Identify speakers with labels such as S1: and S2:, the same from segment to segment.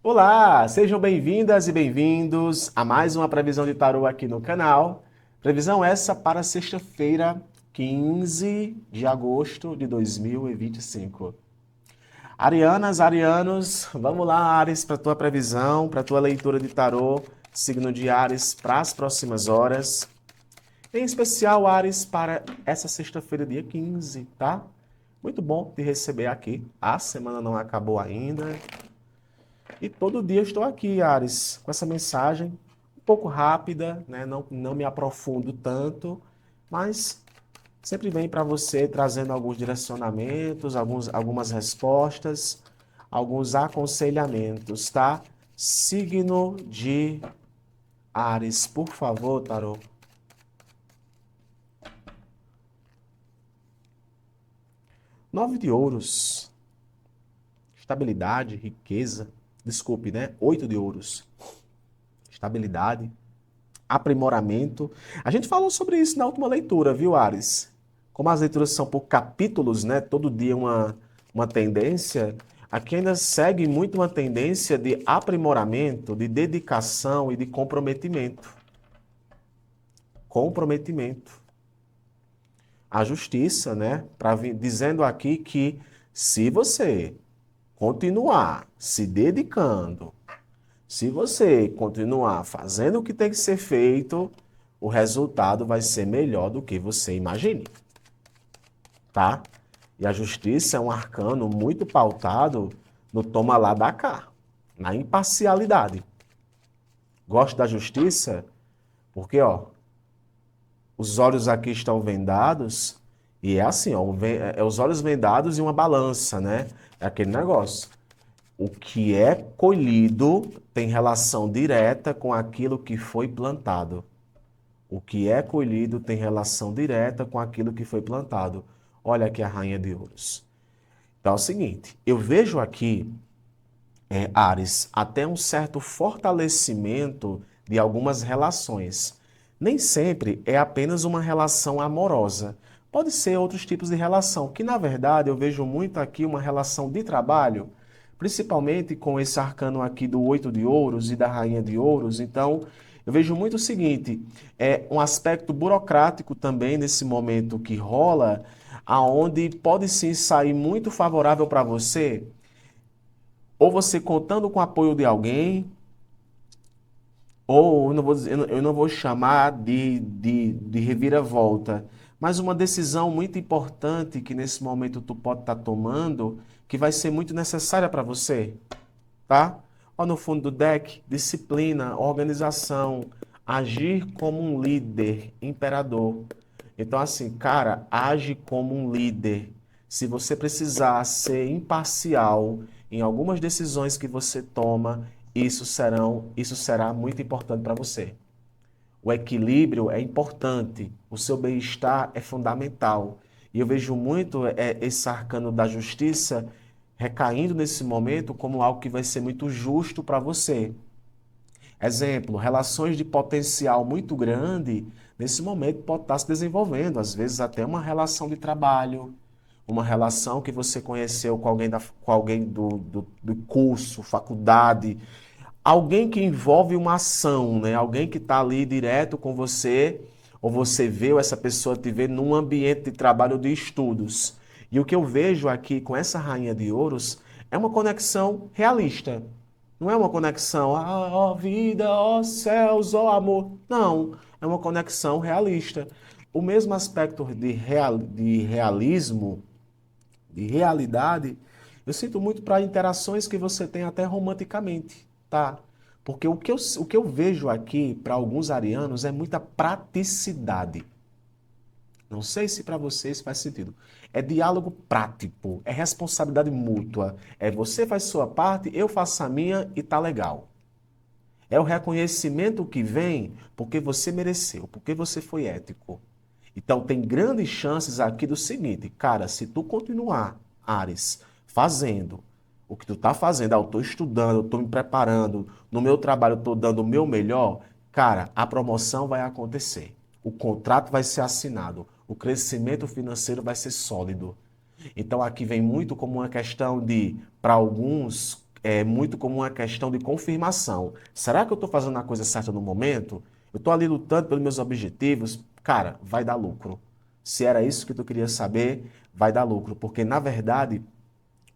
S1: Olá, sejam bem-vindas e bem-vindos a mais uma previsão de tarô aqui no canal. Previsão essa para sexta-feira, 15 de agosto de 2025. Arianas, arianos, vamos lá, Áries, para a tua previsão, para a tua leitura de tarô, signo de Áries para as próximas horas. Em especial, Áries, para essa sexta-feira, dia 15, tá? Muito bom te receber aqui. A semana não acabou ainda. E todo dia eu estou aqui, Ares, com essa mensagem um pouco rápida, né? Não me aprofundo tanto, mas sempre vem para você trazendo alguns direcionamentos, algumas respostas, alguns aconselhamentos, tá? Signo de Ares, por favor, Tarô. 9 de ouros, estabilidade, riqueza. Desculpe, né? 8 de ouros, estabilidade, aprimoramento. A gente falou sobre isso na última leitura, viu, Ares? Como as leituras são por capítulos, né? Todo dia uma tendência. Aqui ainda segue muito uma tendência de aprimoramento, de dedicação e de comprometimento. Comprometimento. A justiça, né? Dizendo aqui que se você continuar se dedicando, se você continuar fazendo o que tem que ser feito, o resultado vai ser melhor do que você imagine, tá? E a justiça é um arcano muito pautado no toma lá da cá, na imparcialidade. Gosto da justiça porque, ó, os olhos aqui estão vendados e é assim, ó, os olhos vendados e uma balança, né? É aquele negócio. O que é colhido tem relação direta com aquilo que foi plantado. O que é colhido tem relação direta com aquilo que foi plantado. Olha aqui a Rainha de Ouros. Então é o seguinte, eu vejo aqui, Áries, até um certo fortalecimento de algumas relações. Nem sempre é apenas uma relação amorosa. Pode ser outros tipos de relação, que na verdade eu vejo muito aqui uma relação de trabalho, principalmente com esse arcano aqui do 8 de ouros e da Rainha de Ouros. Então, eu vejo muito o seguinte, é um aspecto burocrático também nesse momento que rola, aonde pode sim sair muito favorável para você, ou você contando com o apoio de alguém, ou eu não vou chamar de reviravolta, mas uma decisão muito importante que nesse momento tu pode estar tomando, que vai ser muito necessária para você, tá? Ó, no fundo do deck, disciplina, organização, agir como um líder, imperador. Então, assim, cara, age como um líder. Se você precisar ser imparcial em algumas decisões que você toma, isso será muito importante para você. O equilíbrio é importante, o seu bem-estar é fundamental. E eu vejo muito esse arcano da justiça recaindo nesse momento como algo que vai ser muito justo para você. Exemplo, relações de potencial muito grande, nesse momento pode estar se desenvolvendo, às vezes até uma relação de trabalho, uma relação que você conheceu com alguém do curso, faculdade, alguém que envolve uma ação, né? Alguém que está ali direto com você, ou você vê, ou essa pessoa te vê num ambiente de trabalho ou de estudos. E o que eu vejo aqui com essa Rainha de Ouros é uma conexão realista. Não é uma conexão, ó vida, ó céus, ó amor. Não, é uma conexão realista. O mesmo aspecto de realismo, de realidade, eu sinto muito para interações que você tem até romanticamente, tá? Porque o que eu vejo aqui para alguns arianos é muita praticidade. Não sei se para vocês faz sentido. É diálogo prático, é responsabilidade mútua. É você faz sua parte, eu faço a minha e tá legal. É o reconhecimento que vem porque você mereceu, porque você foi ético. Então tem grandes chances aqui do seguinte, cara, se tu continuar, Ares, fazendo o que tu tá fazendo, eu tô estudando, eu tô me preparando, no meu trabalho eu tô dando o meu melhor, cara, a promoção vai acontecer. O contrato vai ser assinado, o crescimento financeiro vai ser sólido. Então aqui vem muito como uma questão de, para alguns, é muito como uma questão de confirmação. Será que eu estou fazendo a coisa certa no momento? Eu estou ali lutando pelos meus objetivos? Cara, vai dar lucro. Se era isso que tu queria saber, vai dar lucro. Porque, na verdade,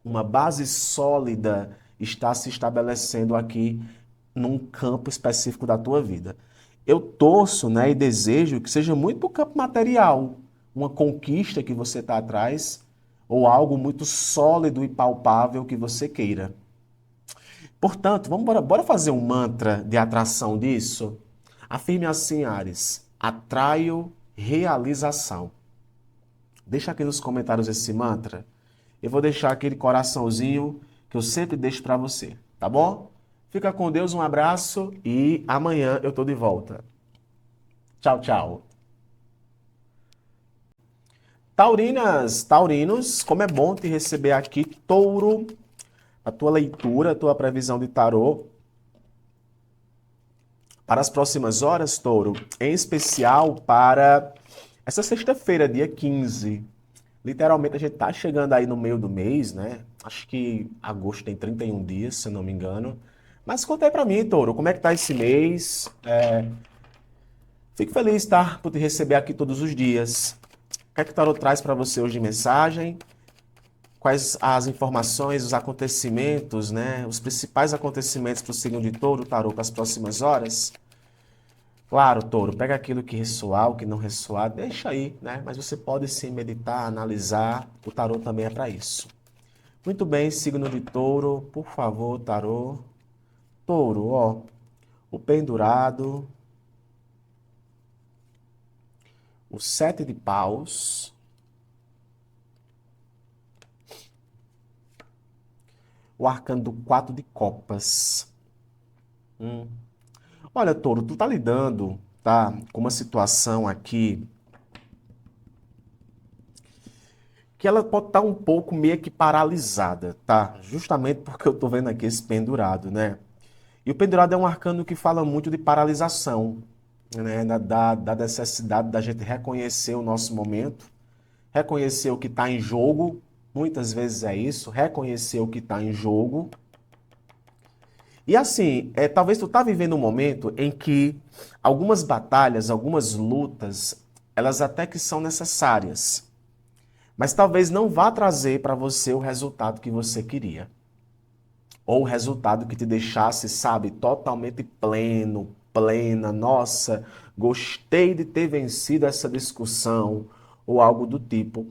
S1: uma base sólida está se estabelecendo aqui num campo específico da tua vida. Eu torço, né, e desejo que seja muito para o campo material, uma conquista que você está atrás, ou algo muito sólido e palpável que você queira. Portanto, bora fazer um mantra de atração disso? Afirme assim, Ares: atraio realização. Deixa aqui nos comentários esse mantra. Eu vou deixar aquele coraçãozinho que eu sempre deixo para você, tá bom? Fica com Deus, um abraço e amanhã eu tô de volta. Tchau, tchau. Taurinas, taurinos, como é bom te receber aqui, Touro, a tua leitura, a tua previsão de tarô para as próximas horas, Touro, em especial para essa sexta-feira, dia 15. Literalmente a gente tá chegando aí no meio do mês, né? Acho que agosto tem 31 dias, se eu não me engano. Mas conta aí pra mim, Touro, como é que tá esse mês? Fico feliz, tá? Por te receber aqui todos os dias. O que é que o Tarot traz para você hoje de mensagem? Quais as informações, os acontecimentos, né? Os principais acontecimentos para o signo de Touro, Tarot, para as próximas horas? Claro, Touro, pega aquilo que ressoar, o que não ressoar, deixa aí, né? Mas você pode sim meditar, analisar. O Tarot também é para isso. Muito bem, signo de Touro, por favor, Tarô. Touro, ó, o pendurado, o sete de paus, o arcano do quatro de copas. Hum. Olha, Touro, tu tá lidando, tá, com uma situação aqui que ela pode estar um pouco meio que paralisada, tá? Justamente porque eu tô vendo aqui esse pendurado, né? E o pendurado é um arcano que fala muito de paralisação, né? Da necessidade da gente reconhecer o nosso momento, reconhecer o que está em jogo, muitas vezes é isso, reconhecer o que está em jogo. E assim, talvez tu tá vivendo um momento em que algumas batalhas, algumas lutas, elas até que são necessárias, mas talvez não vá trazer para você o resultado que você queria. Ou o resultado que te deixasse, sabe, totalmente pleno, plena. Nossa, gostei de ter vencido essa discussão, ou algo do tipo.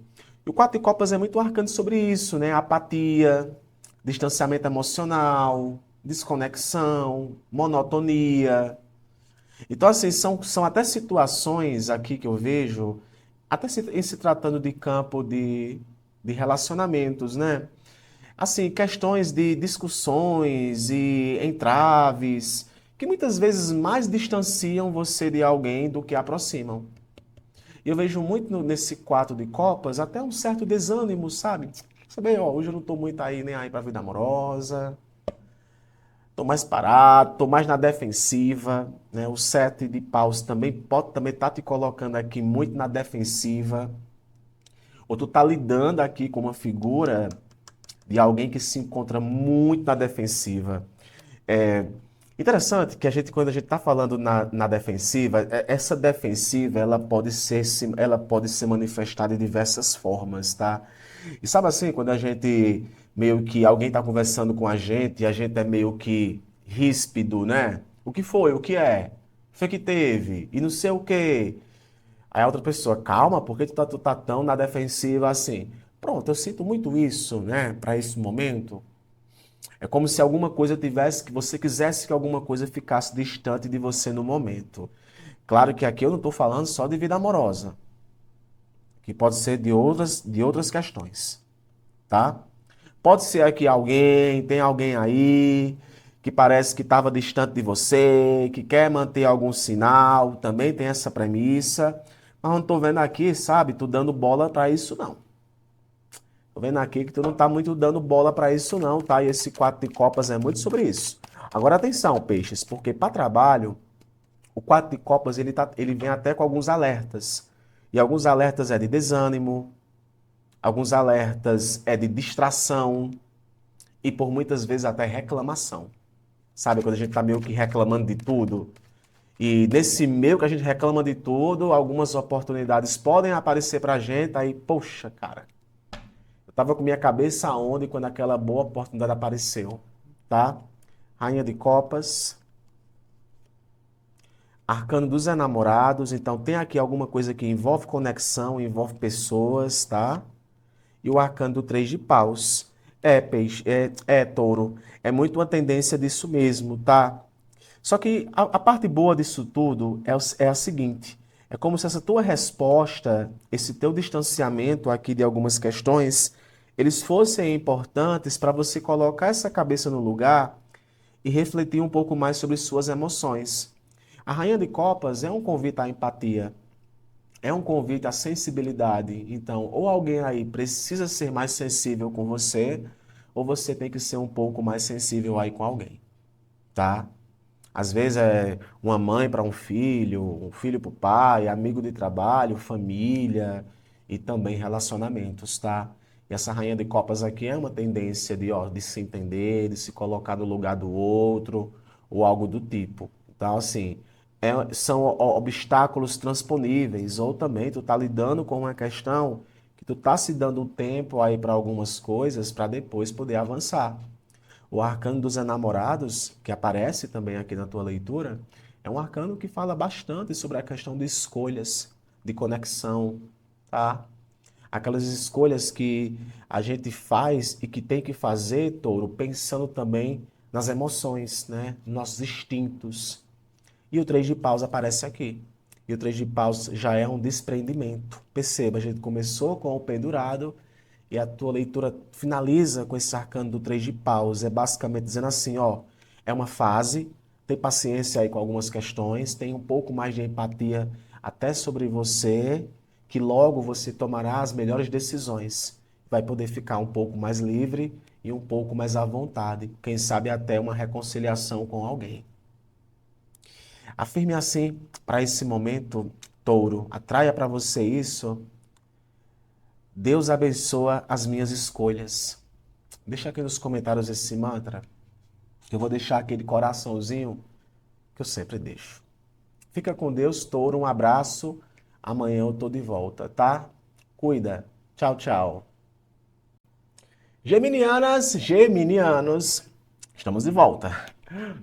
S1: E o Quatro de Copas é muito marcante sobre isso, né? Apatia, distanciamento emocional, desconexão, monotonia. Então, assim, são até situações aqui que eu vejo, até em se tratando de campo de relacionamentos, né? Assim, questões de discussões e entraves, que muitas vezes mais distanciam você de alguém do que aproximam. E eu vejo muito nesse quatro de copas até um certo desânimo, sabe? Sabe, ó, hoje eu não tô muito aí nem aí pra vida amorosa, tô mais parado, tô mais na defensiva, né? O sete de paus também pode também estar te colocando aqui muito na defensiva, ou tu tá lidando aqui com uma figura de alguém que se encontra muito na defensiva. É interessante que quando a gente está falando na defensiva, essa defensiva ela pode ser manifestada de diversas formas, tá? E sabe assim, quando a gente meio que alguém está conversando com a gente e a gente é meio que ríspido, né? O que foi? O que é? Foi que teve? E não sei o quê. Aí a outra pessoa, calma, por que tu tá tão na defensiva assim? Pronto, eu sinto muito isso, né, para esse momento. É como se alguma coisa tivesse, que você quisesse que alguma coisa ficasse distante de você no momento. Claro que aqui eu não estou falando só de vida amorosa, que pode ser de outras questões, tá? Pode ser aqui tem alguém aí que parece que estava distante de você, que quer manter algum sinal, também tem essa premissa. Mas não estou vendo aqui, sabe, tu dando bola para isso não. Tô vendo aqui que tu não tá muito dando bola para isso não, tá? E esse quatro de copas é muito sobre isso. Agora atenção, peixes, porque para trabalho, o quatro de copas ele vem até com alguns alertas. E alguns alertas é de desânimo, alguns alertas é de distração. e por muitas vezes até reclamação. Sabe, quando a gente está meio que reclamando de tudo. E nesse meio que a gente reclama de tudo, algumas oportunidades podem aparecer pra gente, aí, poxa, cara, eu tava com minha cabeça aonde quando aquela boa oportunidade apareceu, tá? Rainha de Copas, Arcano dos Enamorados, então tem aqui alguma coisa que envolve conexão, envolve pessoas, tá? E o Arcano do Três de Paus. É, peixe, touro. É muito uma tendência disso mesmo, tá? Só que a parte boa disso tudo é a seguinte: é como se essa tua resposta, esse teu distanciamento aqui de algumas questões, eles fossem importantes para você colocar essa cabeça no lugar e refletir um pouco mais sobre suas emoções. A Rainha de Copas é um convite à empatia, é um convite à sensibilidade. Então, ou alguém aí precisa ser mais sensível com você, ou você tem que ser um pouco mais sensível aí com alguém, tá? Às vezes é uma mãe para um filho para o pai, amigo de trabalho, família e também relacionamentos, tá? E essa rainha de copas aqui é uma tendência de se entender, de se colocar no lugar do outro ou algo do tipo. Então, assim, são obstáculos transponíveis ou também tu tá lidando com uma questão que tu tá se dando um tempo aí para algumas coisas para depois poder avançar. O arcano dos enamorados, que aparece também aqui na tua leitura, é um arcano que fala bastante sobre a questão de escolhas, de conexão, tá? Aquelas escolhas que a gente faz e que tem que fazer, Touro, pensando também nas emoções, né? Nossos instintos. E o três de paus aparece aqui. E o três de paus já é um desprendimento. Perceba, a gente começou com o pendurado e a tua leitura finaliza com esse arcano do três de paus. É basicamente dizendo assim, ó, é uma fase, tem paciência aí com algumas questões, tem um pouco mais de empatia até sobre você, que logo você tomará as melhores decisões. Vai poder ficar um pouco mais livre e um pouco mais à vontade. Quem sabe até uma reconciliação com alguém. Afirme assim para esse momento, touro. Atraia para você isso. Deus abençoa as minhas escolhas. Deixa aqui nos comentários esse mantra. Eu vou deixar aquele coraçãozinho que eu sempre deixo. Fica com Deus, touro. Um abraço. Amanhã eu tô de volta, tá? Cuida. Tchau, tchau. Geminianas, geminianos, estamos de volta.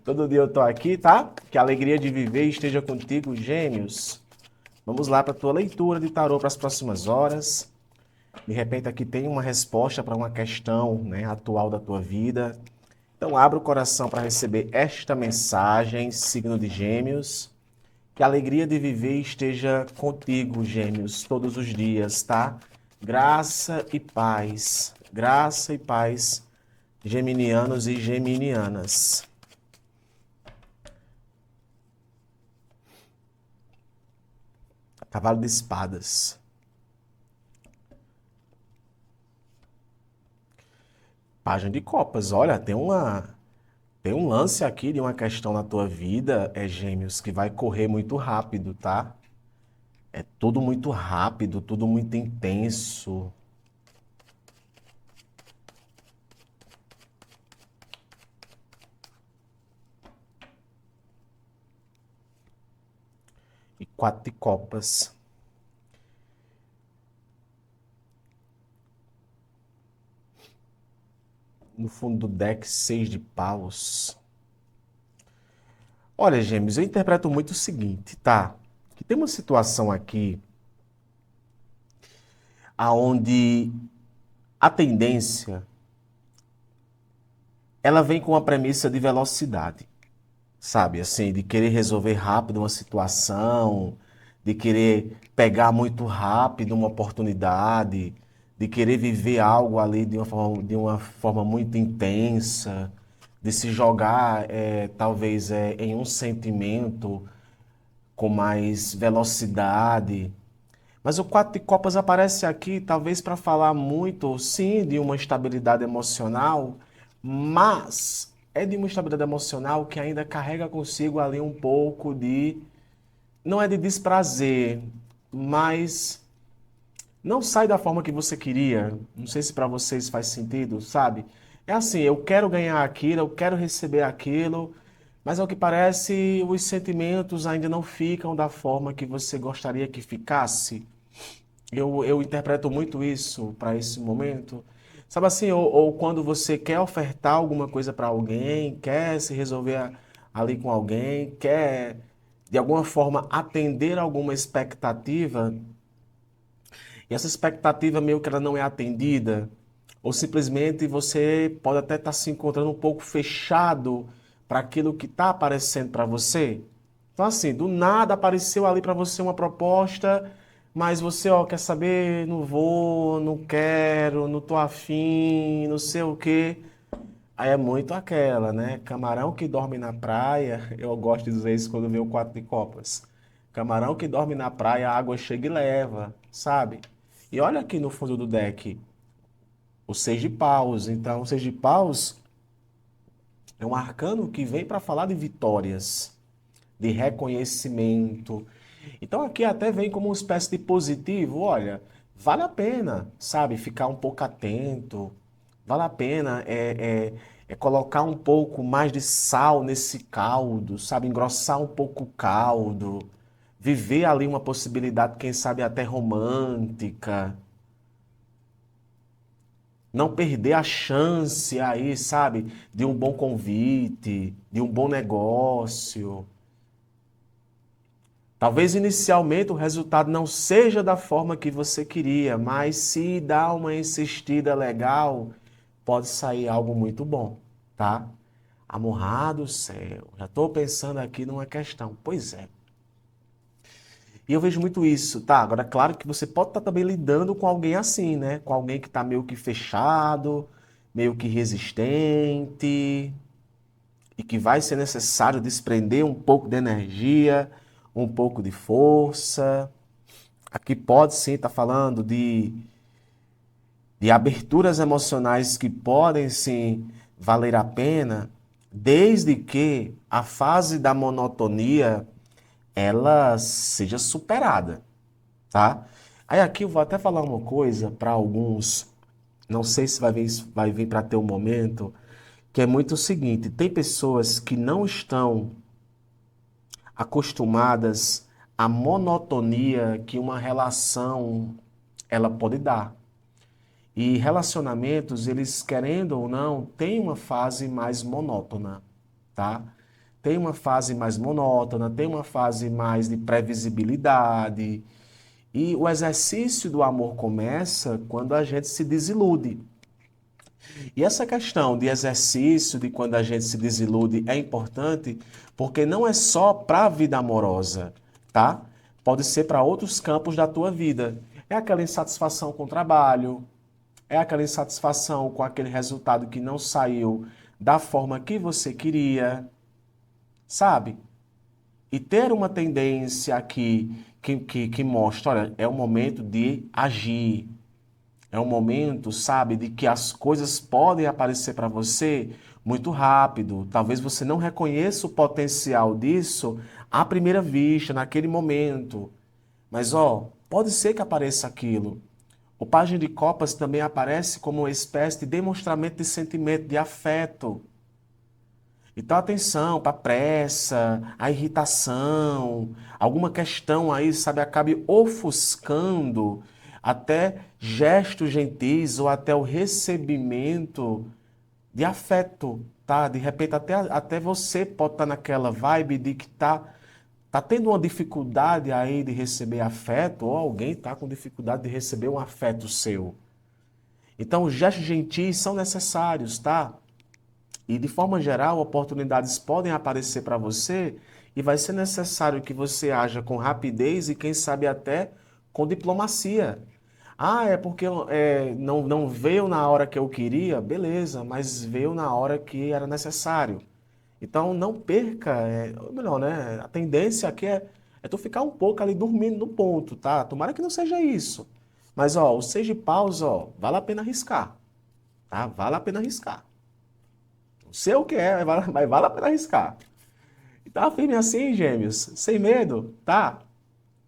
S1: Todo dia eu tô aqui, tá? Que a alegria de viver esteja contigo, gêmeos. Vamos lá para a tua leitura de tarô para as próximas horas. De repente aqui tem uma resposta para uma questão, né, atual da tua vida. Então abra o coração para receber esta mensagem, signo de Gêmeos. Que a alegria de viver esteja contigo, Gêmeos, todos os dias, tá? Graça e paz, geminianos e geminianas. Cavalo de espadas. Página de copas. Olha, tem um lance aqui de uma questão na tua vida, Gêmeos, que vai correr muito rápido, tá? É tudo muito rápido, tudo muito intenso. E quatro de copas. No fundo do deck, seis de paus. Olha, Gêmeos, eu interpreto muito o seguinte, tá? Que tem uma situação aqui aonde a tendência ela vem com a premissa de velocidade, sabe? Assim, de querer resolver rápido uma situação, de querer pegar muito rápido uma oportunidade, de querer viver algo ali de uma forma muito intensa, de se jogar, talvez, em um sentimento com mais velocidade. Mas o quatro de copas aparece aqui, talvez para falar muito, sim, de uma estabilidade emocional, mas é de uma estabilidade emocional que ainda carrega consigo ali um pouco de, não é de desprazer, mas não sai da forma que você queria. Não sei se para vocês faz sentido, sabe? É assim, eu quero ganhar aquilo, eu quero receber aquilo, mas ao que parece, os sentimentos ainda não ficam da forma que você gostaria que ficasse. Eu interpreto muito isso para esse momento. Sabe assim, ou quando você quer ofertar alguma coisa para alguém, quer se resolver ali com alguém, quer de alguma forma atender alguma expectativa, e essa expectativa meio que ela não é atendida, ou simplesmente você pode até estar se encontrando um pouco fechado para aquilo que está aparecendo para você. Então, assim, do nada apareceu ali para você uma proposta, mas você, ó, quer saber? Não vou, não quero, não tô afim, não sei o quê. Aí é muito aquela, né? Camarão que dorme na praia, eu gosto de dizer isso quando vê o quatro de copas. Camarão que dorme na praia, a água chega e leva, sabe? E olha aqui no fundo do deck, o seis de paus. Então, o seis de paus é um arcano que vem para falar de vitórias, de reconhecimento. Então aqui até vem como uma espécie de positivo, olha, vale a pena, sabe, ficar um pouco atento, vale a pena é colocar um pouco mais de sal nesse caldo, sabe, engrossar um pouco o caldo, viver ali uma possibilidade, quem sabe até romântica, não perder a chance aí, sabe, de um bom convite, de um bom negócio. Talvez inicialmente o resultado não seja da forma que você queria, mas se dá uma insistida legal, pode sair algo muito bom, tá? Amor do céu, já estou pensando aqui numa questão. Pois é. E eu vejo muito isso, tá? Agora, claro que você pode estar também lidando com alguém assim, né? Com alguém que está meio que fechado, meio que resistente, e que vai ser necessário desprender um pouco de energia, um pouco de força. Aqui pode sim estar falando de aberturas emocionais que podem sim valer a pena, desde que a fase da monotonia ela seja superada, tá? Aí aqui eu vou até falar uma coisa para alguns, não sei se vai vir para ter um momento, que é muito o seguinte, tem pessoas que não estão acostumadas à monotonia que uma relação ela pode dar. E relacionamentos, eles querendo ou não, têm uma fase mais monótona, tá? Tem uma fase mais monótona, tem uma fase mais de previsibilidade. E o exercício do amor começa quando a gente se desilude. E essa questão de exercício, de quando a gente se desilude, é importante porque não é só para a vida amorosa, tá? Pode ser para outros campos da tua vida. É aquela insatisfação com o trabalho, é aquela insatisfação com aquele resultado que não saiu da forma que você queria, sabe? E ter uma tendência aqui que mostra, olha, é o momento de agir, é um momento, sabe, de que as coisas podem aparecer para você muito rápido. Talvez você não reconheça o potencial disso à primeira vista, naquele momento. Mas, ó, pode ser que apareça aquilo. O Página de Copas também aparece como uma espécie de demonstramento de sentimento, de afeto. Então, atenção para a pressa, a irritação, alguma questão aí, sabe, acabe ofuscando até gestos gentis ou até o recebimento de afeto, tá? De repente, até você pode estar naquela vibe de que tá tendo uma dificuldade aí de receber afeto, ou alguém está com dificuldade de receber um afeto seu. Então, os gestos gentis são necessários, tá? E de forma geral, oportunidades podem aparecer para você e vai ser necessário que você haja com rapidez e, quem sabe, até com diplomacia. Ah, é porque não veio na hora que eu queria? Beleza, mas veio na hora que era necessário. Então não perca, ou melhor, né? A tendência aqui é tu ficar um pouco ali dormindo no ponto, tá? Tomara que não seja isso. Mas ó, o seis de paus, ó, vale a pena arriscar, tá? Vale a pena arriscar. Não sei o que é, mas vale a pena arriscar. E tá firme assim, gêmeos, sem medo, tá?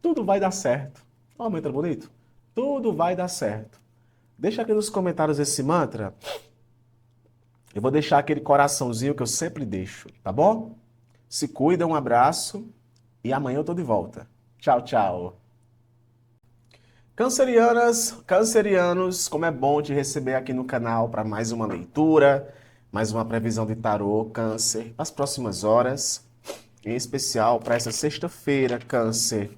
S1: Tudo vai dar certo. Ó, o mantra bonito. Tudo vai dar certo. Deixa aqui nos comentários esse mantra Eu vou deixar aquele coraçãozinho que eu sempre deixo, tá bom? Se cuida, um abraço e amanhã eu tô de volta. Tchau, tchau. Cancerianas, cancerianos, como é bom te receber aqui no canal para mais uma leitura, mais uma previsão de tarô, Câncer, as próximas horas, em especial para essa sexta-feira, Câncer,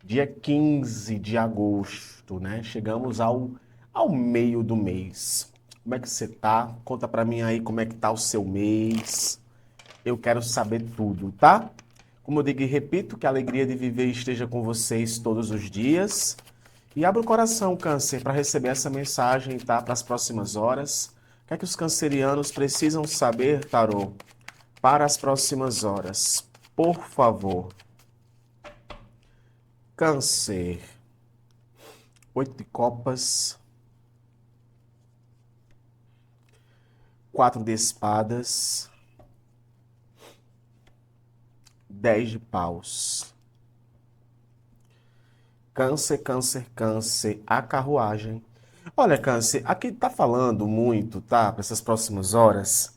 S1: dia 15 de agosto, né? Chegamos ao meio do mês. Como é que você tá? Conta para mim aí como é que tá o seu mês. Eu quero saber tudo, tá? Como eu digo e repito, que a alegria de viver esteja com vocês todos os dias. E abra o coração, Câncer, para receber essa mensagem, tá? Para as próximas horas. O que é que os cancerianos precisam saber, Tarô, para as próximas horas? Por favor. Câncer. 8 de copas. 4 de espadas. 10 de paus. Câncer, câncer, câncer, a carruagem. Olha, Câncer, aqui tá falando muito, tá? Para essas próximas horas,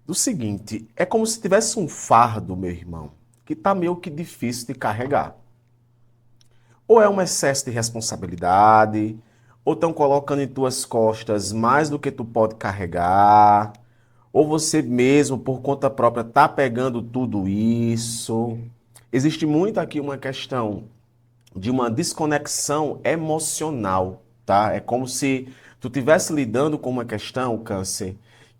S1: do seguinte: é como se tivesse um fardo, meu irmão, que tá meio que difícil de carregar. Ou é um excesso de responsabilidade, ou estão colocando em tuas costas mais do que tu pode carregar, ou você mesmo, por conta própria, tá pegando tudo isso. Existe muito aqui uma questão de uma desconexão emocional, tá? É como se tu estivesse lidando com uma questão, Câncer,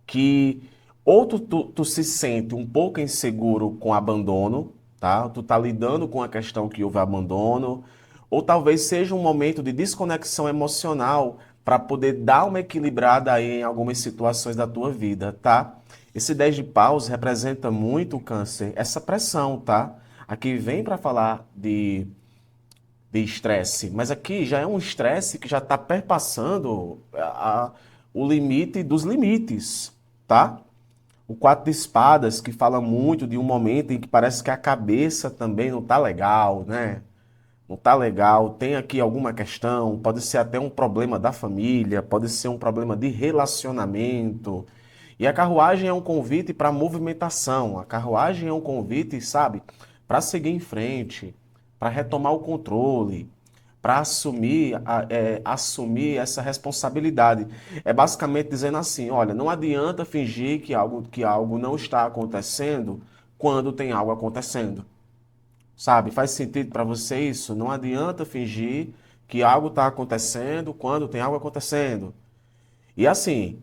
S1: que ou tu se sente um pouco inseguro com abandono, tá? Tu tá lidando com a questão que houve abandono, ou talvez seja um momento de desconexão emocional para poder dar uma equilibrada aí em algumas situações da tua vida, tá? Esse 10 de paus representa muito, Câncer, essa pressão, tá? Aqui vem para falar de estresse, mas aqui já é um estresse que já está perpassando o limite dos limites, tá? O 4 de espadas, que fala muito de um momento em que parece que a cabeça também não tá legal, né? Não tá legal, tem aqui alguma questão, pode ser até um problema da família, pode ser um problema de relacionamento. E a carruagem é um convite para movimentação, a carruagem é um convite, sabe, para seguir em frente, para retomar o controle, para assumir essa responsabilidade. É basicamente dizendo assim, olha, não adianta fingir que algo não está acontecendo quando tem algo acontecendo. Sabe? Faz sentido para você isso? Não adianta fingir que algo está acontecendo quando tem algo acontecendo. E assim,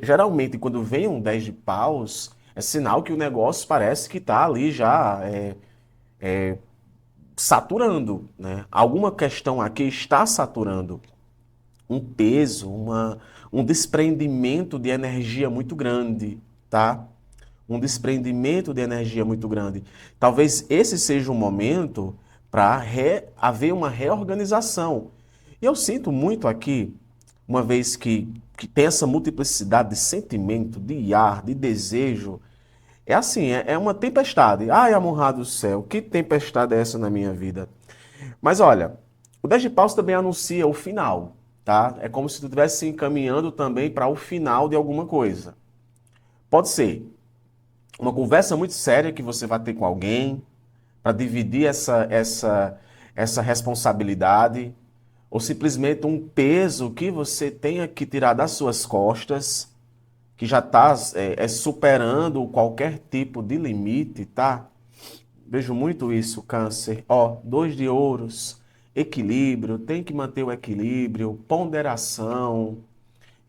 S1: geralmente quando vem um 10 de paus, é sinal que o negócio parece que está ali já saturando, né? Alguma questão aqui está saturando. Um peso, um desprendimento de energia muito grande, tá? Um desprendimento de energia muito grande. Talvez esse seja um momento para haver uma reorganização. E eu sinto muito aqui, uma vez que tem essa multiplicidade de sentimento, de ar, de desejo, é assim, é uma tempestade. Ai, amorrado do céu, que tempestade é essa na minha vida? Mas olha, o 10 de paus também anuncia o final, tá? É como se tu estivesse se encaminhando também para o final de alguma coisa. Pode ser uma conversa muito séria que você vai ter com alguém para dividir essa responsabilidade, ou simplesmente um peso que você tenha que tirar das suas costas, que já está superando qualquer tipo de limite, tá? Vejo muito isso, Câncer. Ó, 2 de ouros, equilíbrio, tem que manter o equilíbrio, ponderação.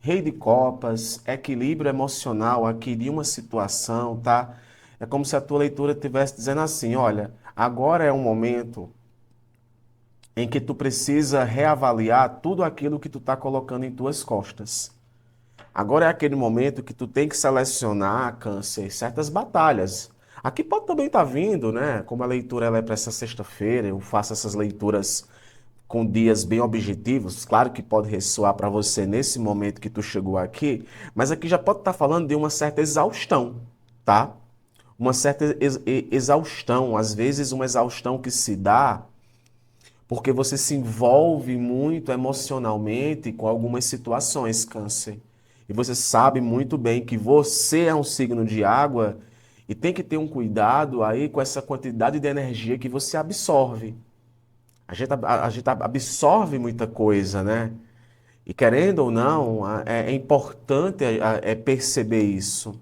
S1: Rei de copas, equilíbrio emocional aqui de uma situação, tá? É como se a tua leitura estivesse dizendo assim, olha, agora é um momento em que tu precisa reavaliar tudo aquilo que tu está colocando em tuas costas. Agora é aquele momento que tu tem que selecionar, Câncer, certas batalhas. Aqui pode também estar vindo, né? Como a leitura ela é para essa sexta-feira, eu faço essas leituras com dias bem objetivos, claro que pode ressoar para você nesse momento que tu chegou aqui, mas aqui já pode estar falando de uma certa exaustão, tá? Uma certa exaustão, às vezes uma exaustão que se dá porque você se envolve muito emocionalmente com algumas situações, Câncer. E você sabe muito bem que você é um signo de água e tem que ter um cuidado aí com essa quantidade de energia que você absorve. A gente absorve muita coisa, né? E querendo ou não, é importante perceber isso.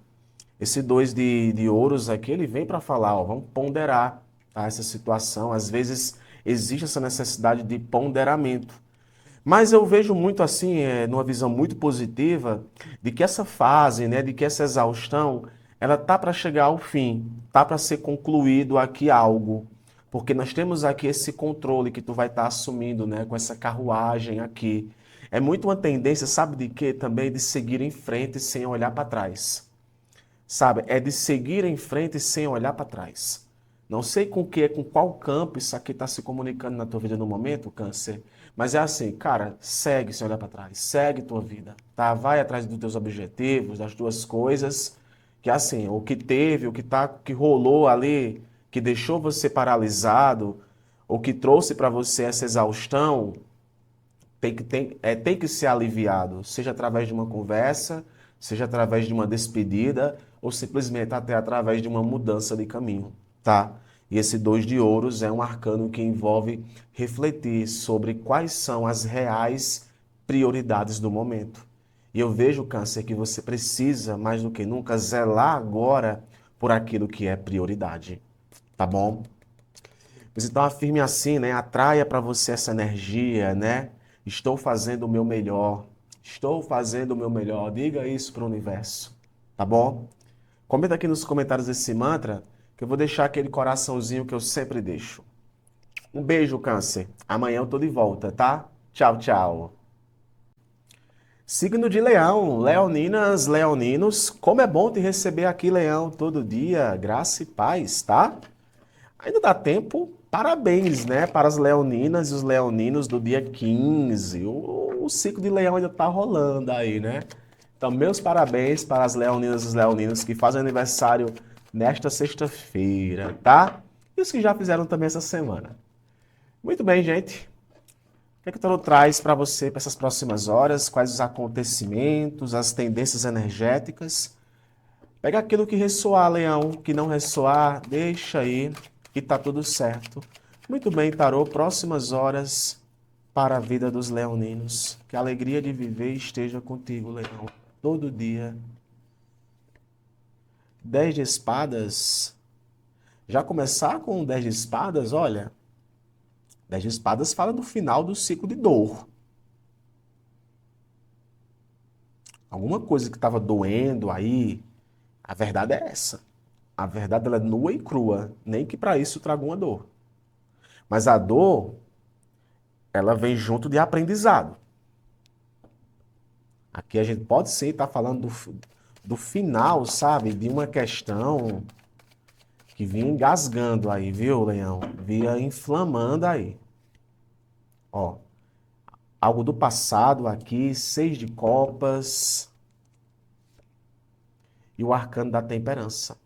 S1: Esse dois de ouros aqui, ele vem para falar, ó, vamos ponderar, tá, essa situação. Às vezes existe essa necessidade de ponderamento. Mas eu vejo muito assim, numa visão muito positiva, de que essa fase, né, de que essa exaustão, ela tá para chegar ao fim, tá para ser concluído aqui algo. Porque nós temos aqui esse controle que tu vai estar assumindo, né, com essa carruagem aqui. É muito uma tendência, sabe de quê? Também de seguir em frente sem olhar para trás. Sabe? É de seguir em frente sem olhar para trás. Não sei com qual campo isso aqui está se comunicando na tua vida no momento, Câncer, mas é assim, cara, segue sem olhar para trás, segue tua vida, tá? Vai atrás dos teus objetivos, das tuas coisas, que assim, o que teve, que rolou ali, que deixou você paralisado, ou que trouxe para você essa exaustão, tem que ser aliviado, seja através de uma conversa, seja através de uma despedida, ou simplesmente até através de uma mudança de caminho, tá? E esse dois de ouros é um arcano que envolve refletir sobre quais são as reais prioridades do momento. E eu vejo, Câncer, que você precisa, mais do que nunca, zelar agora por aquilo que é prioridade, tá bom? Pois então afirme assim, né? Atraia para você essa energia, né? Estou fazendo o meu melhor. Estou fazendo o meu melhor. Diga isso para o universo, tá bom? Comenta aqui nos comentários esse mantra, que eu vou deixar aquele coraçãozinho que eu sempre deixo. Um beijo, Câncer. Amanhã eu tô de volta, tá? Tchau, tchau. Signo de Leão, leoninas, leoninos, como é bom te receber aqui, Leão, todo dia, graça e paz, tá? Ainda dá tempo, parabéns, né, para as leoninas e os leoninos do dia 15. O ciclo de leão ainda tá rolando aí, né? Então, meus parabéns para as leoninas e os leoninos que fazem aniversário nesta sexta-feira, tá? E os que já fizeram também essa semana. Muito bem, gente. O que é que o tarot traz para você para essas próximas horas? Quais os acontecimentos, as tendências energéticas? Pega aquilo que ressoar, Leão, que não ressoar, deixa aí e tá tudo certo. Muito bem, tarô, próximas horas para a vida dos leoninos. Que a alegria de viver esteja contigo, Leão, todo dia. 10 de espadas. Já começar com o 10 de espadas, olha. 10 de espadas fala do final do ciclo de dor. Alguma coisa que estava doendo aí, a verdade é essa. A verdade ela é nua e crua, nem que para isso traga uma dor. Mas a dor, ela vem junto de aprendizado. Aqui a gente pode sim estar falando do final, sabe? De uma questão que vinha engasgando aí, viu, Leão? Vinha inflamando aí. Ó, algo do passado aqui, 6 de copas e o arcano da temperança.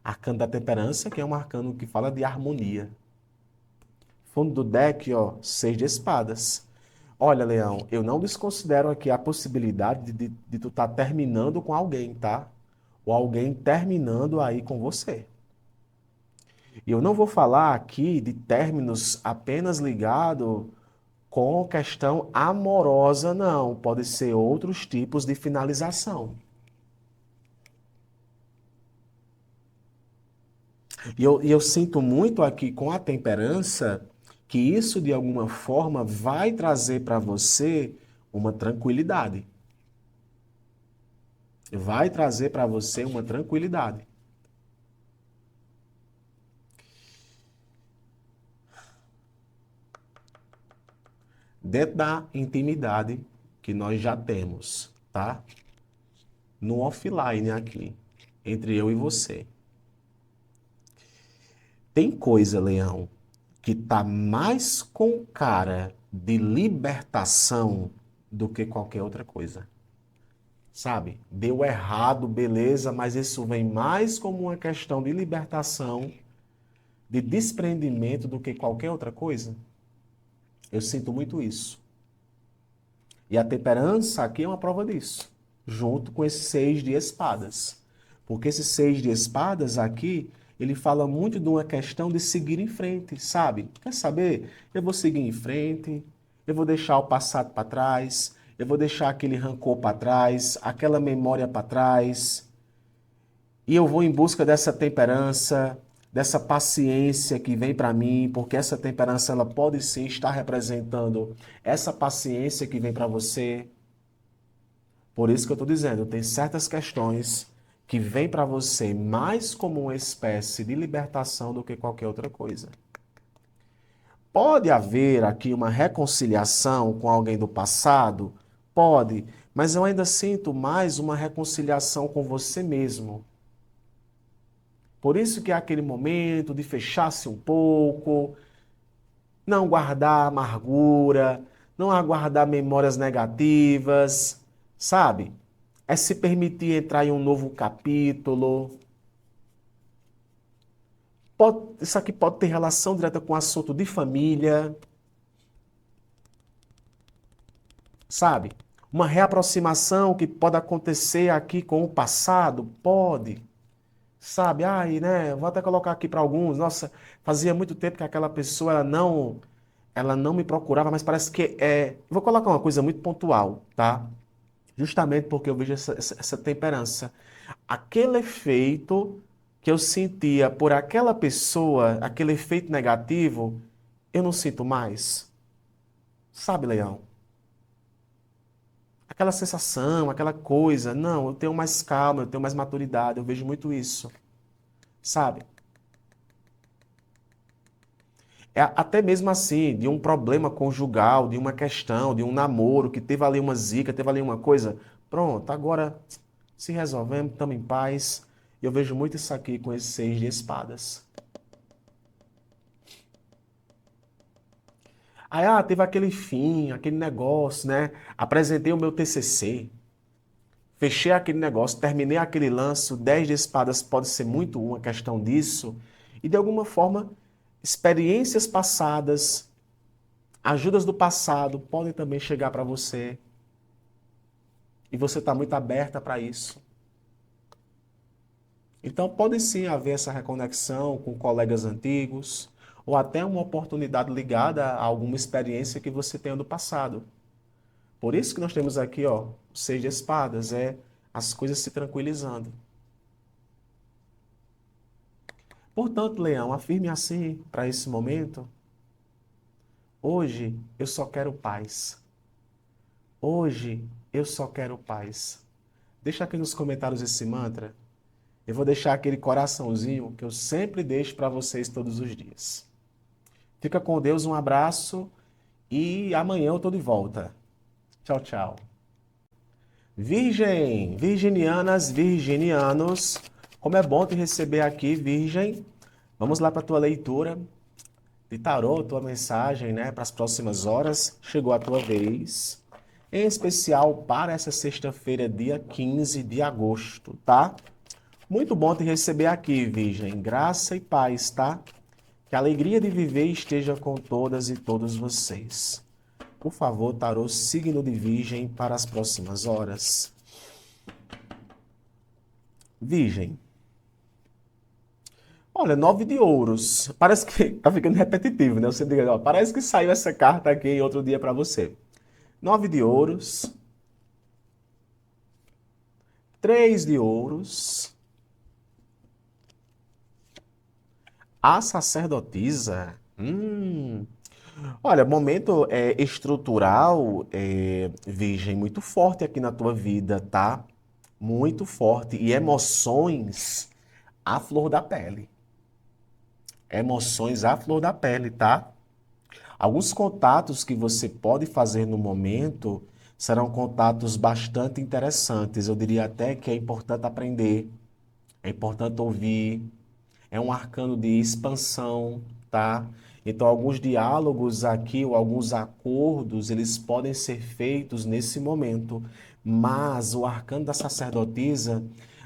S1: Arcano da temperança, que é um arcano que fala de harmonia. Fundo do deck, ó, 6 de espadas. Olha, Leão, eu não desconsidero aqui a possibilidade de tu estar terminando com alguém, tá? Ou alguém terminando aí com você. E eu não vou falar aqui de términos apenas ligado com questão amorosa, não. Pode ser outros tipos de finalização. E eu sinto muito aqui com a temperança que isso, de alguma forma, vai trazer para você uma tranquilidade. Vai trazer para você uma tranquilidade. Dentro da intimidade que nós já temos, tá? No offline aqui, entre eu e você. Tem coisa, Leão, que tá mais com cara de libertação do que qualquer outra coisa. Sabe? Deu errado, beleza, mas isso vem mais como uma questão de libertação, de desprendimento do que qualquer outra coisa. Eu sinto muito isso. E a temperança aqui é uma prova disso, junto com esse 6 de espadas. Porque esse 6 de espadas aqui, ele fala muito de uma questão de seguir em frente, sabe? Quer saber? Eu vou seguir em frente, eu vou deixar o passado para trás, eu vou deixar aquele rancor para trás, aquela memória para trás, e eu vou em busca dessa temperança, dessa paciência que vem para mim, porque essa temperança ela pode sim estar representando essa paciência que vem para você. Por isso que eu estou dizendo, tem certas questões que vêm para você mais como uma espécie de libertação do que qualquer outra coisa. Pode haver aqui uma reconciliação com alguém do passado? Pode, mas eu ainda sinto mais uma reconciliação com você mesmo. Por isso que é aquele momento de fechar-se um pouco, não guardar amargura, não aguardar memórias negativas, sabe? É se permitir entrar em um novo capítulo. Isso aqui pode ter relação direta com assunto de família, sabe? Uma reaproximação que pode acontecer aqui com o passado, pode, sabe? Ai, né? Vou até colocar aqui para alguns. Nossa, fazia muito tempo que aquela pessoa ela não me procurava, mas parece que é. Vou colocar uma coisa muito pontual, tá? Justamente porque eu vejo essa temperança. Aquele efeito que eu sentia por aquela pessoa, aquele efeito negativo, eu não sinto mais. Sabe, Leão? Aquela sensação, aquela coisa. Não, eu tenho mais calma, eu tenho mais maturidade, eu vejo muito isso. Sabe? É até mesmo assim, de um problema conjugal, de uma questão, de um namoro, que teve ali uma zica, teve ali uma coisa. Pronto, agora se resolvemos, estamos em paz. E eu vejo muito isso aqui com esse 6 de espadas. Aí, teve aquele fim, aquele negócio, né? Apresentei o meu TCC, fechei aquele negócio, terminei aquele lance. O 10 de espadas pode ser muito uma questão disso. E de alguma forma, experiências passadas, ajudas do passado podem também chegar para você. E você está muito aberta para isso. Então, pode sim haver essa reconexão com colegas antigos, ou até uma oportunidade ligada a alguma experiência que você tenha do passado. Por isso que nós temos aqui, ó, o 6 de espadas, é as coisas se tranquilizando. Portanto, Leão, afirme assim para esse momento: hoje eu só quero paz. Hoje eu só quero paz. Deixa aqui nos comentários esse mantra. Eu vou deixar aquele coraçãozinho que eu sempre deixo para vocês todos os dias. Fica com Deus, um abraço e amanhã eu tô de volta. Tchau, tchau. Virgem, virginianas, virginianos, como é bom te receber aqui, Virgem. Vamos lá para a tua leitura de tarô, tua mensagem, né, para as próximas horas. Chegou a tua vez. Em especial para essa sexta-feira, dia 15 de agosto, tá? Muito bom te receber aqui, Virgem. Graça e paz, tá? Que a alegria de viver esteja com todas e todos vocês. Por favor, tarô, signo de Virgem para as próximas horas. Virgem. Olha, 9 de ouros. Parece que tá ficando repetitivo, né? Você diga, ó, parece que saiu essa carta aqui em outro dia para você. 9 de ouros. 3 de ouros. A sacerdotisa. Olha, momento estrutural, Virgem, muito forte aqui na tua vida, tá? Muito forte. E emoções à flor da pele. Emoções à flor da pele, tá? Alguns contatos que você pode fazer no momento serão contatos bastante interessantes. Eu diria até que é importante aprender, é importante ouvir, é um arcano de expansão, tá? Então, alguns diálogos aqui ou alguns acordos, eles podem ser feitos nesse momento, mas o arcano da sacerdotisa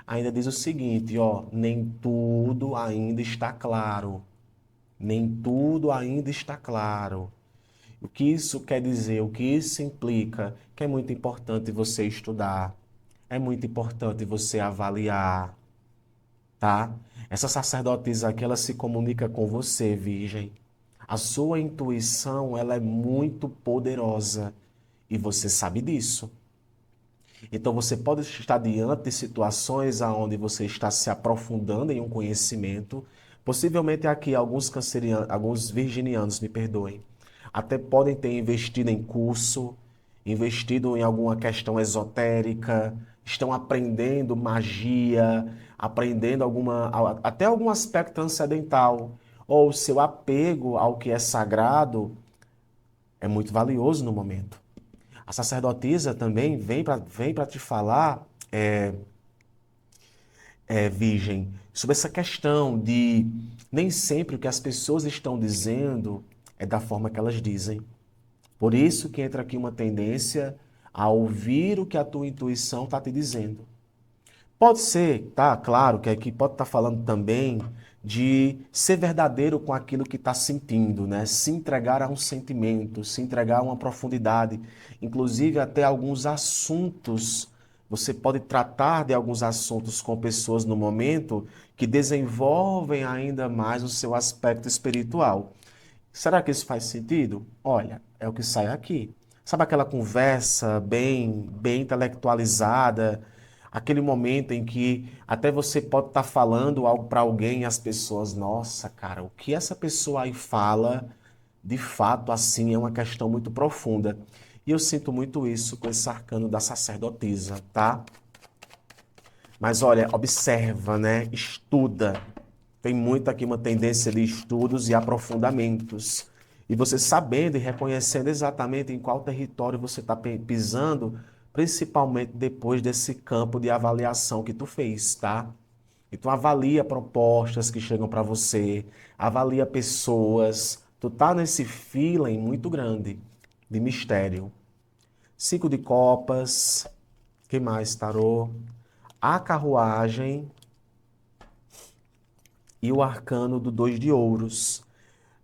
S1: ainda diz o seguinte, ó, nem tudo ainda está claro. Nem tudo ainda está claro. O que isso quer dizer? O que isso implica? Que é muito importante você estudar, é muito importante você avaliar, tá? Essa sacerdotisa aqui, ela se comunica com você, virgem. A sua intuição, ela é muito poderosa e você sabe disso. Então você pode estar diante de situações onde você está se aprofundando em um conhecimento. Possivelmente aqui alguns cancerianos, alguns virginianos, me perdoem, até podem ter investido em curso, investido em alguma questão esotérica, estão aprendendo magia, aprendendo até algum aspecto transcendental, ou seu apego ao que é sagrado é muito valioso no momento. A sacerdotisa também vem para te falar, virgem, sobre essa questão de nem sempre o que as pessoas estão dizendo é da forma que elas dizem. Por isso que entra aqui uma tendência a ouvir o que a tua intuição está te dizendo. Pode ser, tá? Claro que aqui pode estar falando também de ser verdadeiro com aquilo que está sentindo, né? Se entregar a um sentimento, se entregar a uma profundidade, inclusive até alguns assuntos. Você pode tratar de alguns assuntos com pessoas no momento que desenvolvem ainda mais o seu aspecto espiritual. Será que isso faz sentido? Olha, é o que sai aqui. Sabe aquela conversa bem intelectualizada, aquele momento em que até você pode estar falando algo para alguém e as pessoas, nossa, cara, o que essa pessoa aí fala, de fato, assim, é uma questão muito profunda. E eu sinto muito isso com esse arcano da sacerdotisa, tá? Mas olha, observa, né? Estuda. Tem muito aqui uma tendência de estudos e aprofundamentos. E você sabendo e reconhecendo exatamente em qual território você está pisando, principalmente depois desse campo de avaliação que tu fez, tá? Então avalia propostas que chegam para você, avalia pessoas. Tu tá nesse feeling muito grande de mistério. 5 de copas, que mais, tarô? A carruagem e o arcano do 2 de ouros.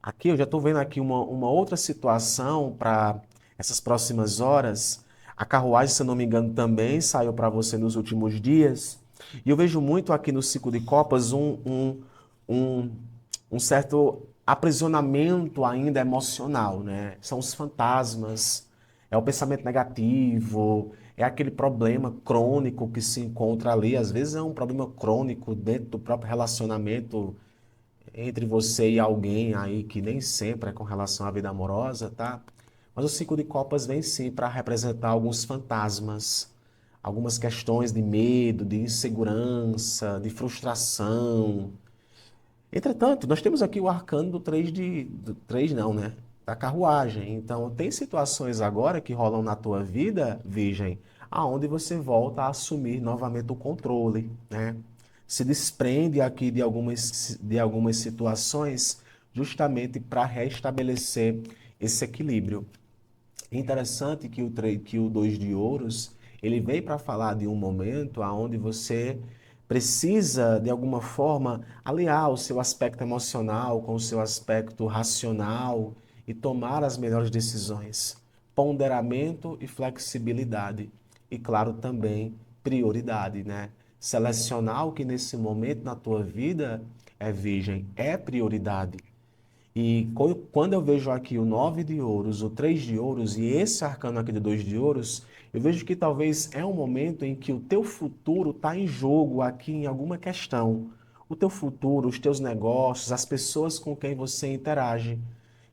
S1: Aqui eu já estou vendo aqui uma outra situação para essas próximas horas. A carruagem, se eu não me engano, também saiu para você nos últimos dias. E eu vejo muito aqui no 5 de copas um, um certo aprisionamento ainda emocional, né? São os fantasmas, é o pensamento negativo, é aquele problema crônico que se encontra ali. Às vezes é um problema crônico dentro do próprio relacionamento entre você e alguém aí que nem sempre é com relação à vida amorosa, tá? Mas o 5 de copas vem sim para representar alguns fantasmas, algumas questões de medo, de insegurança, de frustração. Entretanto, nós temos aqui o arcano do 3 não, né? Da carruagem. Então, tem situações agora que rolam na tua vida, virgem, aonde você volta a assumir novamente o controle, né? Se desprende aqui de algumas situações justamente para restabelecer esse equilíbrio. Interessante que o 2 de ouros, ele vem para falar de um momento onde você precisa, de alguma forma, aliar o seu aspecto emocional com o seu aspecto racional e tomar as melhores decisões. Ponderamento e flexibilidade. E, claro, também prioridade, né? Selecionar o que nesse momento na tua vida é virgem, é prioridade. E quando eu vejo aqui o 9 de ouros, o 3 de ouros e esse arcano aqui de 2 de ouros, eu vejo que talvez é um momento em que o teu futuro está em jogo aqui em alguma questão. O teu futuro, os teus negócios, as pessoas com quem você interage.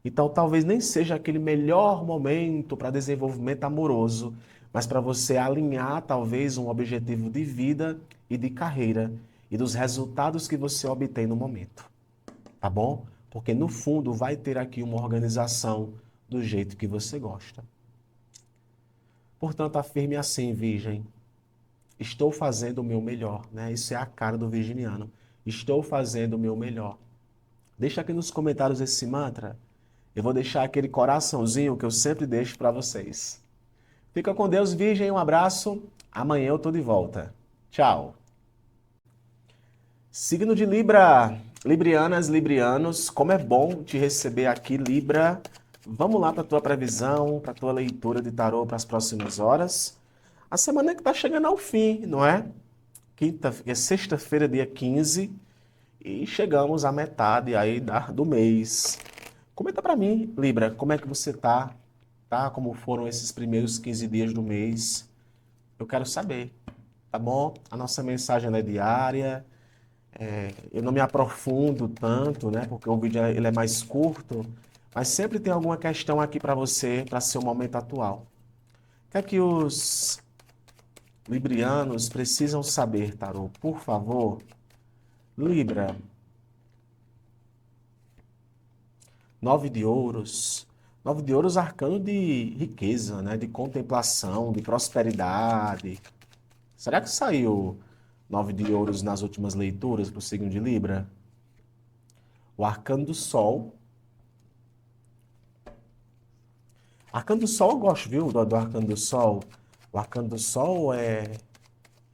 S1: Então talvez nem seja aquele melhor momento para desenvolvimento amoroso, mas para você alinhar talvez um objetivo de vida e de carreira e dos resultados que você obtém no momento, tá bom? Porque no fundo vai ter aqui uma organização do jeito que você gosta. Portanto, afirme assim, Virgem: estou fazendo o meu melhor, né? Isso é a cara do virginiano. Estou fazendo o meu melhor. Deixa aqui nos comentários esse mantra. Eu vou deixar aquele coraçãozinho que eu sempre deixo para vocês. Fica com Deus, Virgem. Um abraço. Amanhã eu tô de volta. Tchau. Signo de Libra, Librianas, Librianos, como é bom te receber aqui, Libra, Vamos lá para a tua previsão, para a tua leitura de tarô para as próximas horas. A semana que está chegando ao fim, não é? Sexta-feira, dia 15, e chegamos à metade aí do mês. Comenta para mim, Libra, como é que você tá? Tá? Como foram esses primeiros 15 dias do mês? Eu quero saber, tá bom? A nossa mensagem ela é diária. Eu não me aprofundo tanto, né? Porque o vídeo ele é mais curto, mas sempre tem alguma questão aqui para você, para seu momento atual. O que é que os librianos precisam saber, Tarô? Por favor, Libra, 9 de ouros. 9 de ouros, arcano de riqueza, né? De contemplação, de prosperidade. Será que saiu 9 de ouros nas últimas leituras para o signo de Libra? O arcano do Sol. Arcano do Sol eu gosto, viu? Do Arcano do Sol. O Arcano do Sol é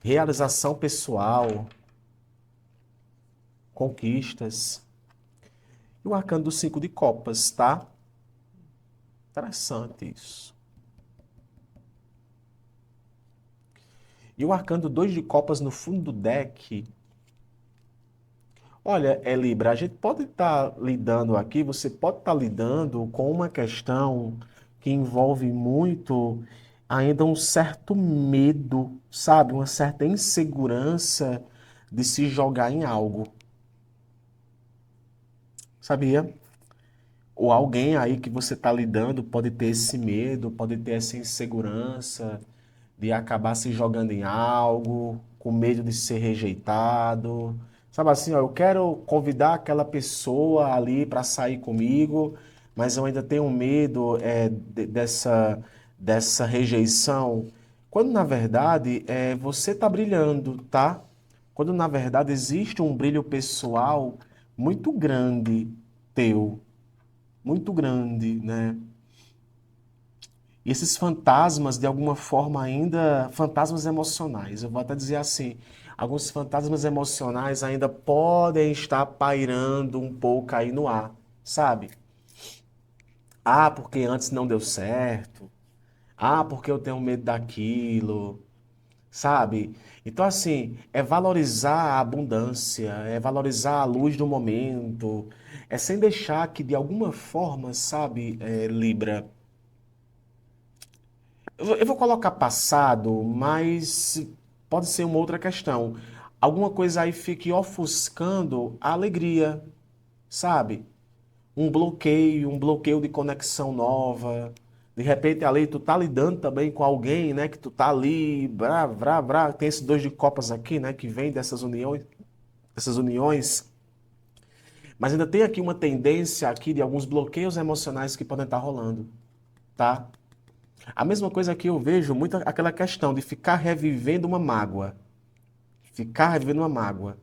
S1: realização pessoal, conquistas. E o Arcano do 5 de Copas, tá? Interessante isso. E o Arcano do 2 de Copas no fundo do deck. Olha, Libra, a gente pode estar lidando aqui, você pode estar lidando com uma questão que envolve muito ainda um certo medo, sabe? Uma certa insegurança de se jogar em algo, sabia? Ou alguém aí que você está lidando pode ter esse medo, pode ter essa insegurança de acabar se jogando em algo, com medo de ser rejeitado. Sabe assim, ó, eu quero convidar aquela pessoa ali para sair comigo, mas eu ainda tenho medo dessa rejeição. Quando na verdade você está brilhando, tá? Quando na verdade existe um brilho pessoal muito grande teu, muito grande, né? E esses fantasmas, de alguma forma, ainda, fantasmas emocionais, eu vou até dizer assim, alguns fantasmas emocionais ainda podem estar pairando um pouco aí no ar, sabe? Ah, porque antes não deu certo. Ah, porque eu tenho medo daquilo, sabe? Então, assim, é valorizar a abundância, é valorizar a luz do momento, é sem deixar que, de alguma forma, sabe, Libra, eu vou colocar passado, mas pode ser uma outra questão. Alguma coisa aí fique ofuscando a alegria, sabe? Um bloqueio de conexão nova. De repente ali tu tá lidando também com alguém, né? Que tu tá ali, brá, brá, brá. Tem esses 2 de Copas aqui, né? Que vem dessas uniões. Mas ainda tem aqui uma tendência aqui de alguns bloqueios emocionais que podem estar rolando, tá? A mesma coisa que eu vejo muito aquela questão de ficar revivendo uma mágoa. Ficar revivendo uma mágoa.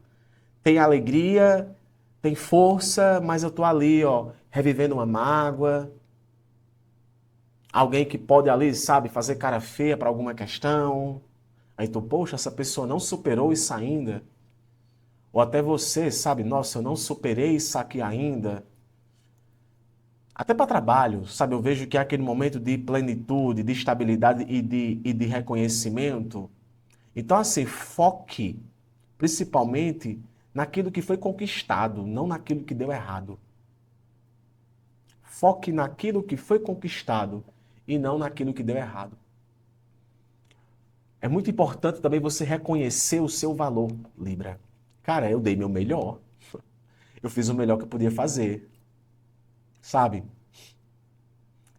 S1: Tem alegria, tem força, mas eu tô ali, ó, revivendo uma mágoa. Alguém que pode ali, sabe, fazer cara feia para alguma questão. Aí tu, poxa, essa pessoa não superou isso ainda. Ou até você, sabe, nossa, eu não superei isso aqui ainda. Até para trabalho, sabe, eu vejo que é aquele momento de plenitude, de estabilidade e de reconhecimento. Então, assim, foque principalmente naquilo que foi conquistado, não naquilo que deu errado. Foque naquilo que foi conquistado e não naquilo que deu errado. É muito importante também você reconhecer o seu valor, Libra. Cara, eu dei meu melhor. Eu fiz o melhor que eu podia fazer, sabe?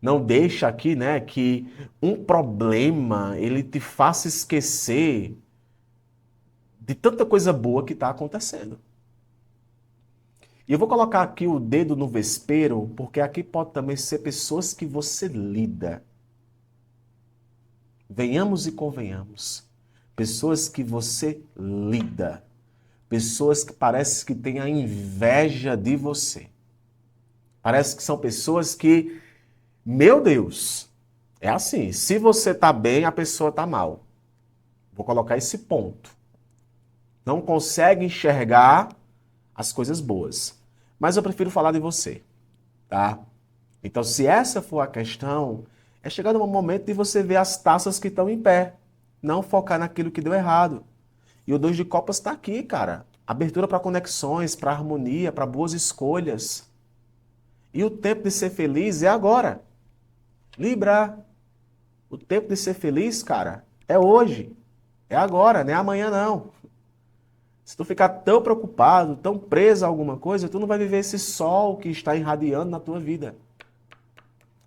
S1: Não deixa aqui, né, que um problema ele te faça esquecer de tanta coisa boa que está acontecendo. E eu vou colocar aqui o dedo no vespeiro, porque aqui pode também ser pessoas que você lida. Venhamos e convenhamos. Pessoas que você lida. Pessoas que parece que têm a inveja de você. Parece que são pessoas que, meu Deus, é assim, se você tá bem, a pessoa tá mal. Vou colocar esse ponto. Não consegue enxergar as coisas boas. Mas eu prefiro falar de você, tá? Então, se essa for a questão, é chegar no momento de você ver as taças que estão em pé, não focar naquilo que deu errado. E o 2 de copas está aqui, cara. Abertura para conexões, para harmonia, para boas escolhas. E o tempo de ser feliz é agora. Libra, o tempo de ser feliz, cara, é hoje. É agora, não é amanhã não. Se tu ficar tão preocupado, tão preso a alguma coisa, tu não vai viver esse sol que está irradiando na tua vida.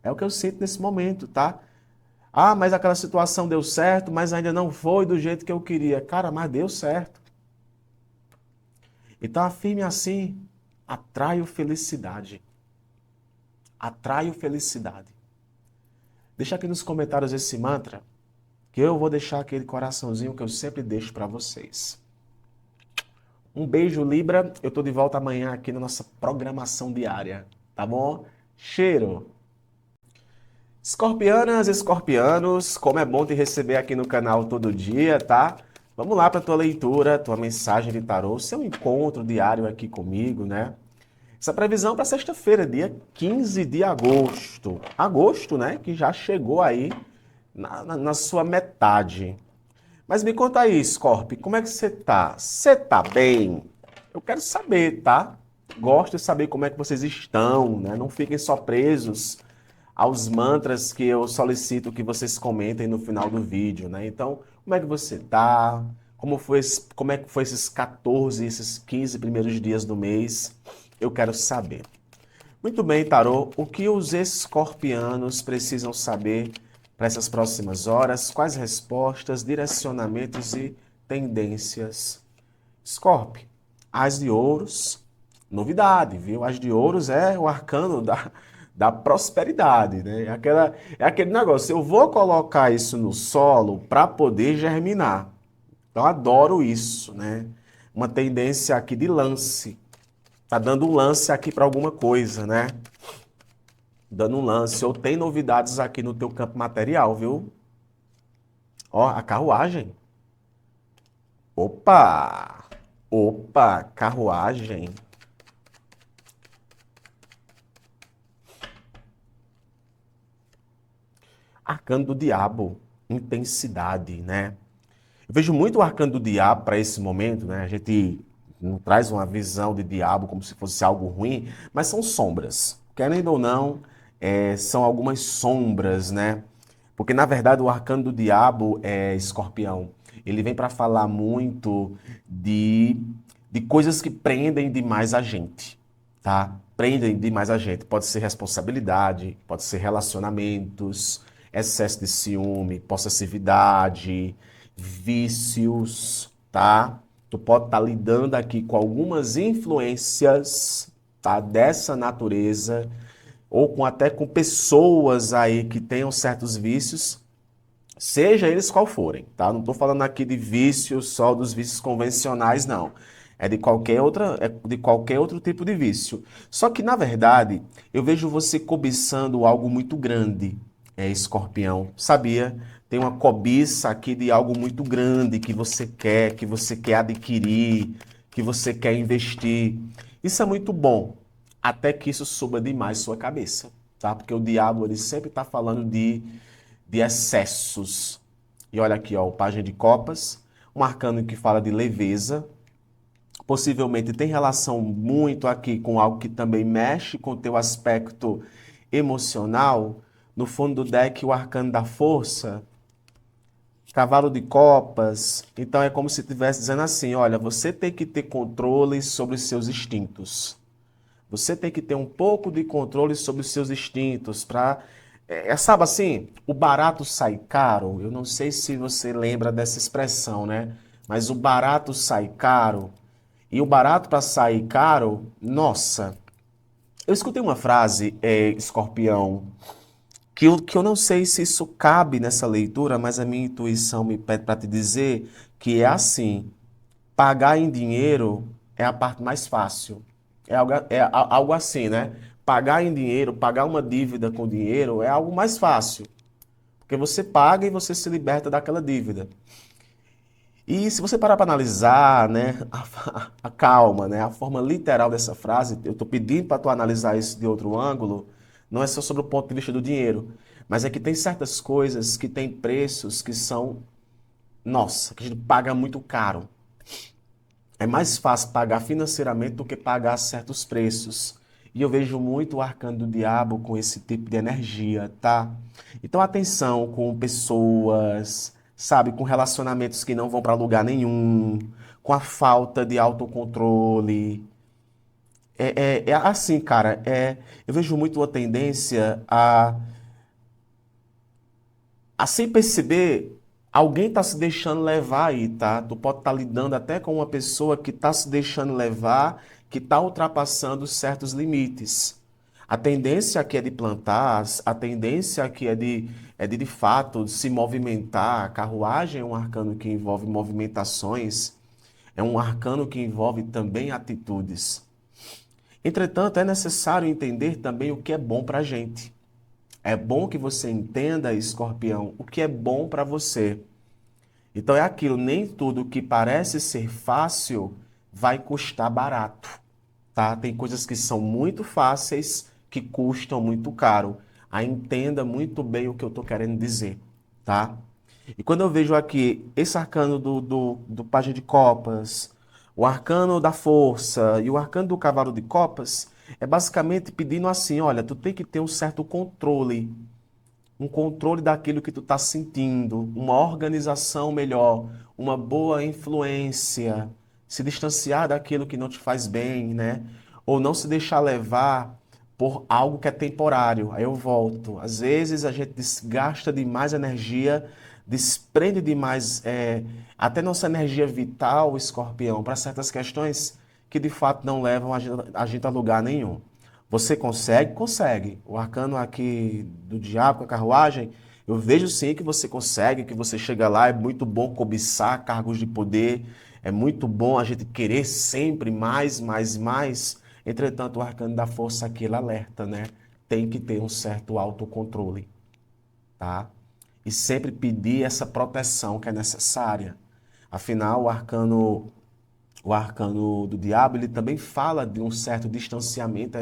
S1: É o que eu sinto nesse momento, tá? Ah, mas aquela situação deu certo, mas ainda não foi do jeito que eu queria. Cara, mas deu certo. Então afirme assim: atraio felicidade. Atraio felicidade. Deixa aqui nos comentários esse mantra, que eu vou deixar aquele coraçãozinho que eu sempre deixo para vocês. Um beijo, Libra. Eu tô de volta amanhã aqui na nossa programação diária, tá bom? Cheiro! Escorpianas, escorpianos, como é bom te receber aqui no canal todo dia, tá? Vamos lá para tua leitura, tua mensagem de tarô, seu encontro diário aqui comigo, né? Essa previsão para sexta-feira, dia 15 de agosto. Agosto, né? Que já chegou aí na sua metade. Mas me conta aí, Scorpio, como é que você tá? Você tá bem? Eu quero saber, tá? Gosto de saber como é que vocês estão, né? Não fiquem só presos aos mantras que eu solicito que vocês comentem no final do vídeo, né? Então, como é que você tá? Como é que foi esses 14, esses 15 primeiros dias do mês? Eu quero saber. Muito bem, Tarô. O que os escorpianos precisam saber para essas próximas horas? Quais respostas, direcionamentos e tendências? Scorpio, As de Ouros, novidade, viu? As de Ouros é o arcano da prosperidade, né? É aquele negócio, eu vou colocar isso no solo para poder germinar. Então, adoro isso, né? Uma tendência aqui de lance. Tá dando um lance aqui para alguma coisa, né? Dando um lance. Ou tem novidades aqui no teu campo material, viu? Ó, a carruagem. Opa! Opa, carruagem. Arcano do diabo, intensidade, né? Eu vejo muito o arcano do diabo para esse momento, né? A gente não traz uma visão de diabo como se fosse algo ruim, mas são sombras. Querendo ou não, são algumas sombras, né? Porque na verdade o arcano do diabo é escorpião. Ele vem para falar muito de, de coisas que prendem demais a gente, tá? Prendem demais a gente. Pode ser responsabilidade, pode ser relacionamentos, excesso de ciúme, possessividade, vícios, tá? Tu pode estar lidando aqui com algumas influências, tá? Dessa natureza, ou até com pessoas aí que tenham certos vícios, seja eles qual forem, tá? Não estou falando aqui de vícios só dos vícios convencionais, não. É de qualquer outro tipo de vício. Só que, na verdade, eu vejo você cobiçando algo muito grande, escorpião. Sabia? Tem uma cobiça aqui de algo muito grande que você quer adquirir, que você quer investir. Isso é muito bom, até que isso suba demais sua cabeça, tá? Porque o diabo, ele sempre está falando de excessos. E olha aqui, ó, o Pajem de Copas, um arcano que fala de leveza, possivelmente tem relação muito aqui com algo que também mexe com o teu aspecto emocional. No fundo do deck, o arcano da força, cavalo de copas. Então é como se estivesse dizendo assim, olha, você tem que ter controle sobre os seus instintos. Você tem que ter um pouco de controle sobre os seus instintos para sabe assim, o barato sai caro. Eu não sei se você lembra dessa expressão, né? Mas o barato sai caro. E o barato para sair caro, nossa. Eu escutei uma frase, escorpião, que eu não sei se isso cabe nessa leitura, mas a minha intuição me pede para te dizer que é assim: pagar em dinheiro é a parte mais fácil. Algo assim, né? Pagar em dinheiro, pagar uma dívida com dinheiro é algo mais fácil. Porque você paga e você se liberta daquela dívida. E se você parar para analisar, né, a calma, né, a forma literal dessa frase, eu estou pedindo para tu analisar isso de outro ângulo, Não é só sobre o ponto de vista do dinheiro, mas é que tem certas coisas que têm preços que são, nossa, que a gente paga muito caro. É mais fácil pagar financeiramente do que pagar certos preços. E eu vejo muito o arcano do diabo com esse tipo de energia, tá? Então, atenção com pessoas, sabe, com relacionamentos que não vão para lugar nenhum, com a falta de autocontrole. É assim, cara, eu vejo muito uma tendência a sem perceber, alguém está se deixando levar aí, tá? Tu pode estar lidando até com uma pessoa que está se deixando levar, que está ultrapassando certos limites. A tendência aqui é de plantar, a tendência aqui de fato se movimentar. A carruagem é um arcano que envolve movimentações, é um arcano que envolve também atitudes. Entretanto, é necessário entender também o que é bom para a gente. É bom que você entenda, escorpião, o que é bom para você. Então é aquilo, nem tudo que parece ser fácil vai custar barato, tá? Tem coisas que são muito fáceis que custam muito caro. Aí entenda muito bem o que eu estou querendo dizer, tá? E quando eu vejo aqui esse arcano do Pajem de Copas, o arcano da Força e o arcano do Cavalo de Copas, é basicamente pedindo assim, olha, tu tem que ter um controle daquilo que tu está sentindo, uma organização melhor, uma boa influência, se distanciar daquilo que não te faz bem, né? Ou não se deixar levar por algo que é temporário. Aí eu volto. Às vezes a gente desgasta demais energia, desprende demais até nossa energia vital, escorpião, para certas questões que de fato não levam a gente a lugar nenhum. Você consegue? Consegue. O arcano aqui do diabo com a carruagem, eu vejo sim que você consegue, que você chega lá, é muito bom cobiçar cargos de poder, é muito bom a gente querer sempre mais, mais, mais. Entretanto, o arcano da força aqui, ele alerta, né? Tem que ter um certo autocontrole, tá? E sempre pedir essa proteção que é necessária. Afinal, o arcano do diabo, ele também fala de um certo distanciamento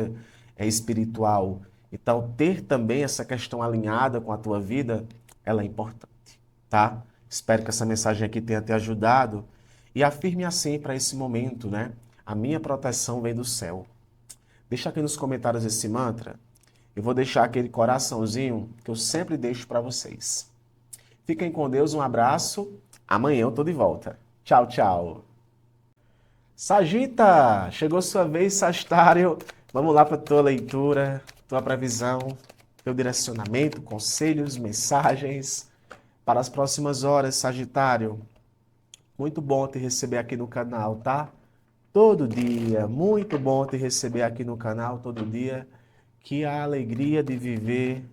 S1: espiritual. Então, ter também essa questão alinhada com a tua vida, ela é importante, tá? Espero que essa mensagem aqui tenha te ajudado e afirme assim para esse momento, né? A minha proteção vem do céu. Deixa aqui nos comentários esse mantra. Eu vou deixar aquele coraçãozinho que eu sempre deixo para vocês. Fiquem com Deus, um abraço. Amanhã eu tô de volta. Tchau, tchau. Sagita, chegou sua vez, Sagitário. Vamos lá para tua leitura, tua previsão, teu direcionamento, conselhos, mensagens para as próximas horas, Sagitário. Muito bom te receber aqui no canal, tá? Todo dia, muito bom te receber aqui no canal todo dia. Que a alegria de viver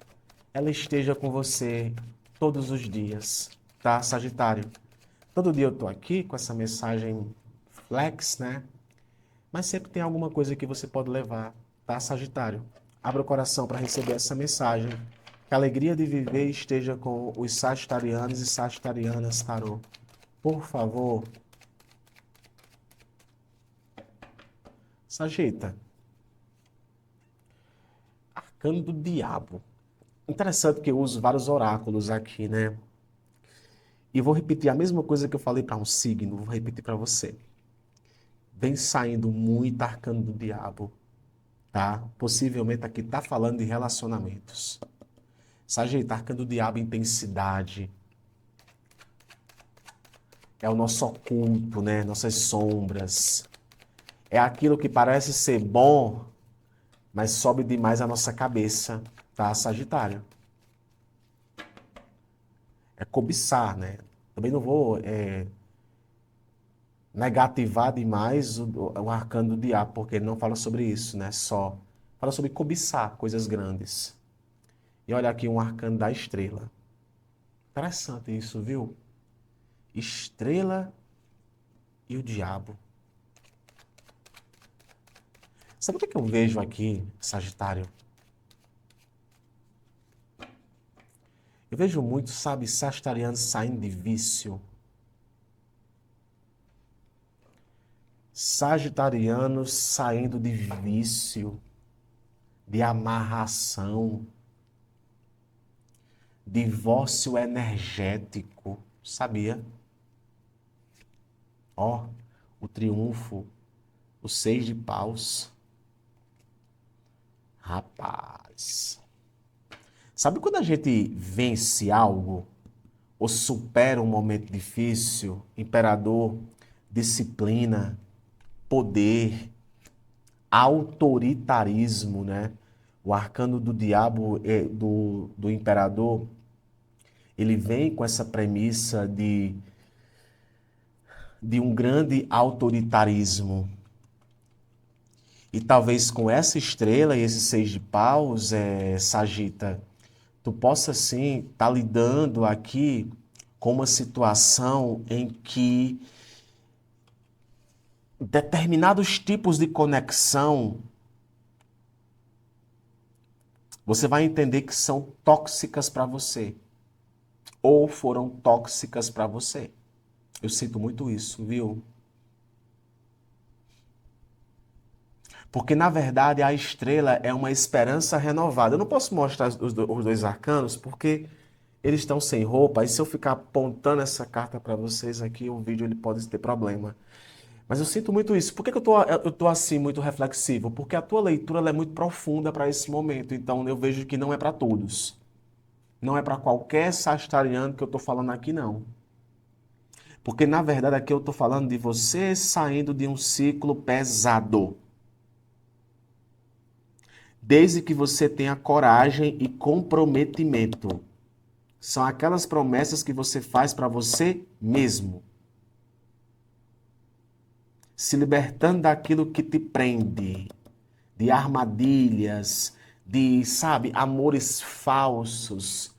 S1: ela esteja com você todos os dias, tá, Sagitário? Todo dia eu tô aqui com essa mensagem flex, né? Mas sempre tem alguma coisa que você pode levar, tá, Sagitário? Abra o coração para receber essa mensagem. Que a alegria de viver esteja com os sagitarianos e sagitarianas, tarô. Por favor. Sagita, arcano do diabo. Interessante que eu uso vários oráculos aqui, né? E vou repetir a mesma coisa que eu falei para um signo, vou repetir para você. Vem saindo muito arcano do diabo, tá? Possivelmente aqui tá falando de relacionamentos. Sagitário, arcano do diabo, intensidade. É o nosso oculto, né? Nossas sombras. É aquilo que parece ser bom, mas sobe demais a nossa cabeça, tá, Sagitário? É cobiçar, né? Também não vou negativar demais o arcano do diabo, porque ele não fala sobre isso, né? Só fala sobre cobiçar coisas grandes. E olha aqui um arcano da estrela. Interessante isso, viu? Estrela e o diabo. Sabe o que eu vejo aqui, Sagitário? Eu vejo muito, sabe, sagitarianos saindo de vício. Sagitarianos saindo de vício. de amarração, divórcio energético, sabia? Ó, o triunfo, o 6 de paus. Rapaz, sabe quando a gente vence algo ou supera um momento difícil? Imperador, disciplina, poder, autoritarismo, né? O arcano do diabo, do imperador, ele vem com essa premissa de um grande autoritarismo. E talvez com essa estrela e esse 6 de paus, Sagita, tu possa sim estar lidando aqui com uma situação em que determinados tipos de conexão você vai entender que são tóxicas para você ou foram tóxicas para você. Eu sinto muito isso, viu? Porque, na verdade, a estrela é uma esperança renovada. Eu não posso mostrar os dois arcanos porque eles estão sem roupa. E se eu ficar apontando essa carta para vocês aqui, o vídeo ele pode ter problema. Mas eu sinto muito isso. Por que que eu tô assim, muito reflexivo? Porque a tua leitura ela é muito profunda para esse momento. Então, eu vejo que não é para todos. Não é para qualquer sagitariano que eu estou falando aqui, não. Porque, na verdade, aqui eu estou falando de você saindo de um ciclo pesado. Desde que você tenha coragem e comprometimento. São aquelas promessas que você faz para você mesmo. Se libertando daquilo que te prende, de armadilhas, de, sabe, amores falsos,